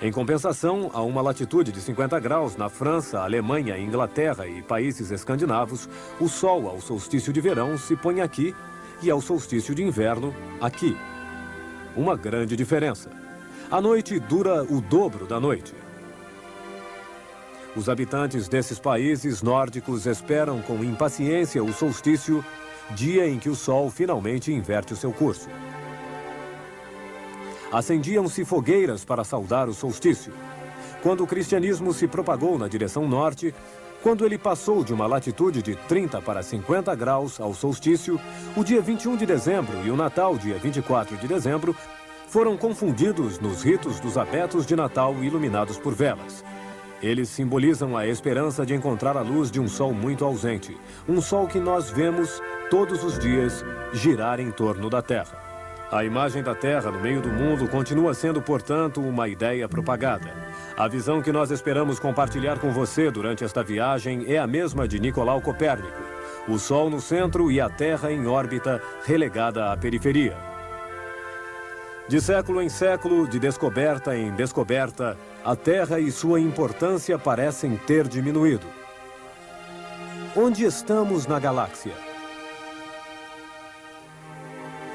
Em compensação, a uma latitude de 50 graus na França, Alemanha, Inglaterra e países escandinavos, o sol ao solstício de verão se põe aqui e ao solstício de inverno aqui. Uma grande diferença. A noite dura o dobro da noite. Os habitantes desses países nórdicos esperam com impaciência o solstício, dia em que o sol finalmente inverte o seu curso. Acendiam-se fogueiras para saudar o solstício. Quando o cristianismo se propagou na direção norte, quando ele passou de uma latitude de 30 para 50 graus ao solstício, o dia 21 de dezembro e o Natal, dia 24 de dezembro, foram confundidos nos ritos dos abetos de Natal iluminados por velas. Eles simbolizam a esperança de encontrar a luz de um sol muito ausente, um sol que nós vemos todos os dias girar em torno da Terra. A imagem da Terra no meio do mundo continua sendo, portanto, uma ideia propagada. A visão que nós esperamos compartilhar com você durante esta viagem é a mesma de Nicolau Copérnico. O Sol no centro e a Terra em órbita, relegada à periferia. De século em século, de descoberta em descoberta, a Terra e sua importância parecem ter diminuído. Onde estamos na galáxia?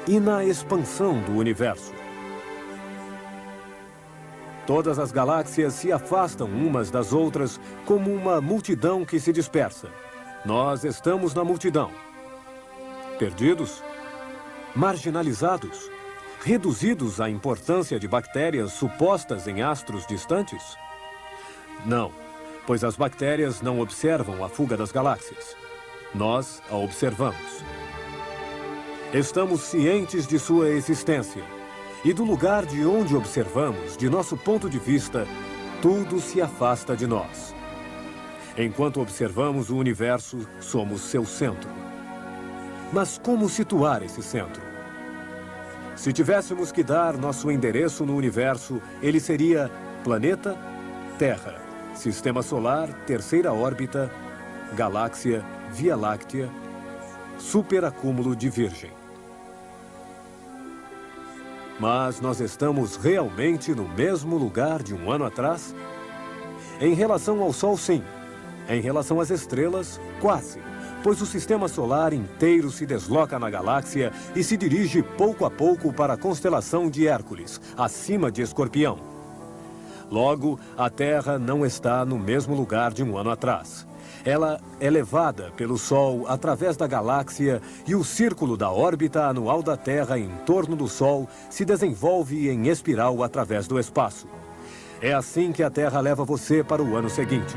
E na expansão do universo? Todas as galáxias se afastam umas das outras como uma multidão que se dispersa. Nós estamos na multidão. Perdidos? Marginalizados? Reduzidos à importância de bactérias supostas em astros distantes? Não, pois as bactérias não observam a fuga das galáxias. Nós a observamos. Estamos cientes de sua existência. E do lugar de onde observamos, de nosso ponto de vista, tudo se afasta de nós. Enquanto observamos o universo, somos seu centro. Mas como situar esse centro? Se tivéssemos que dar nosso endereço no universo, ele seria planeta, Terra, Sistema Solar, terceira órbita, galáxia, Via Láctea, superacúmulo de Virgem. Mas nós estamos realmente no mesmo lugar de um ano atrás? Em relação ao Sol, sim. Em relação às estrelas, quase. Pois o sistema solar inteiro se desloca na galáxia e se dirige pouco a pouco para a constelação de Hércules, acima de Escorpião. Logo, a Terra não está no mesmo lugar de um ano atrás. Ela é levada pelo Sol através da galáxia e o círculo da órbita anual da Terra em torno do Sol se desenvolve em espiral através do espaço. É assim que a Terra leva você para o ano seguinte.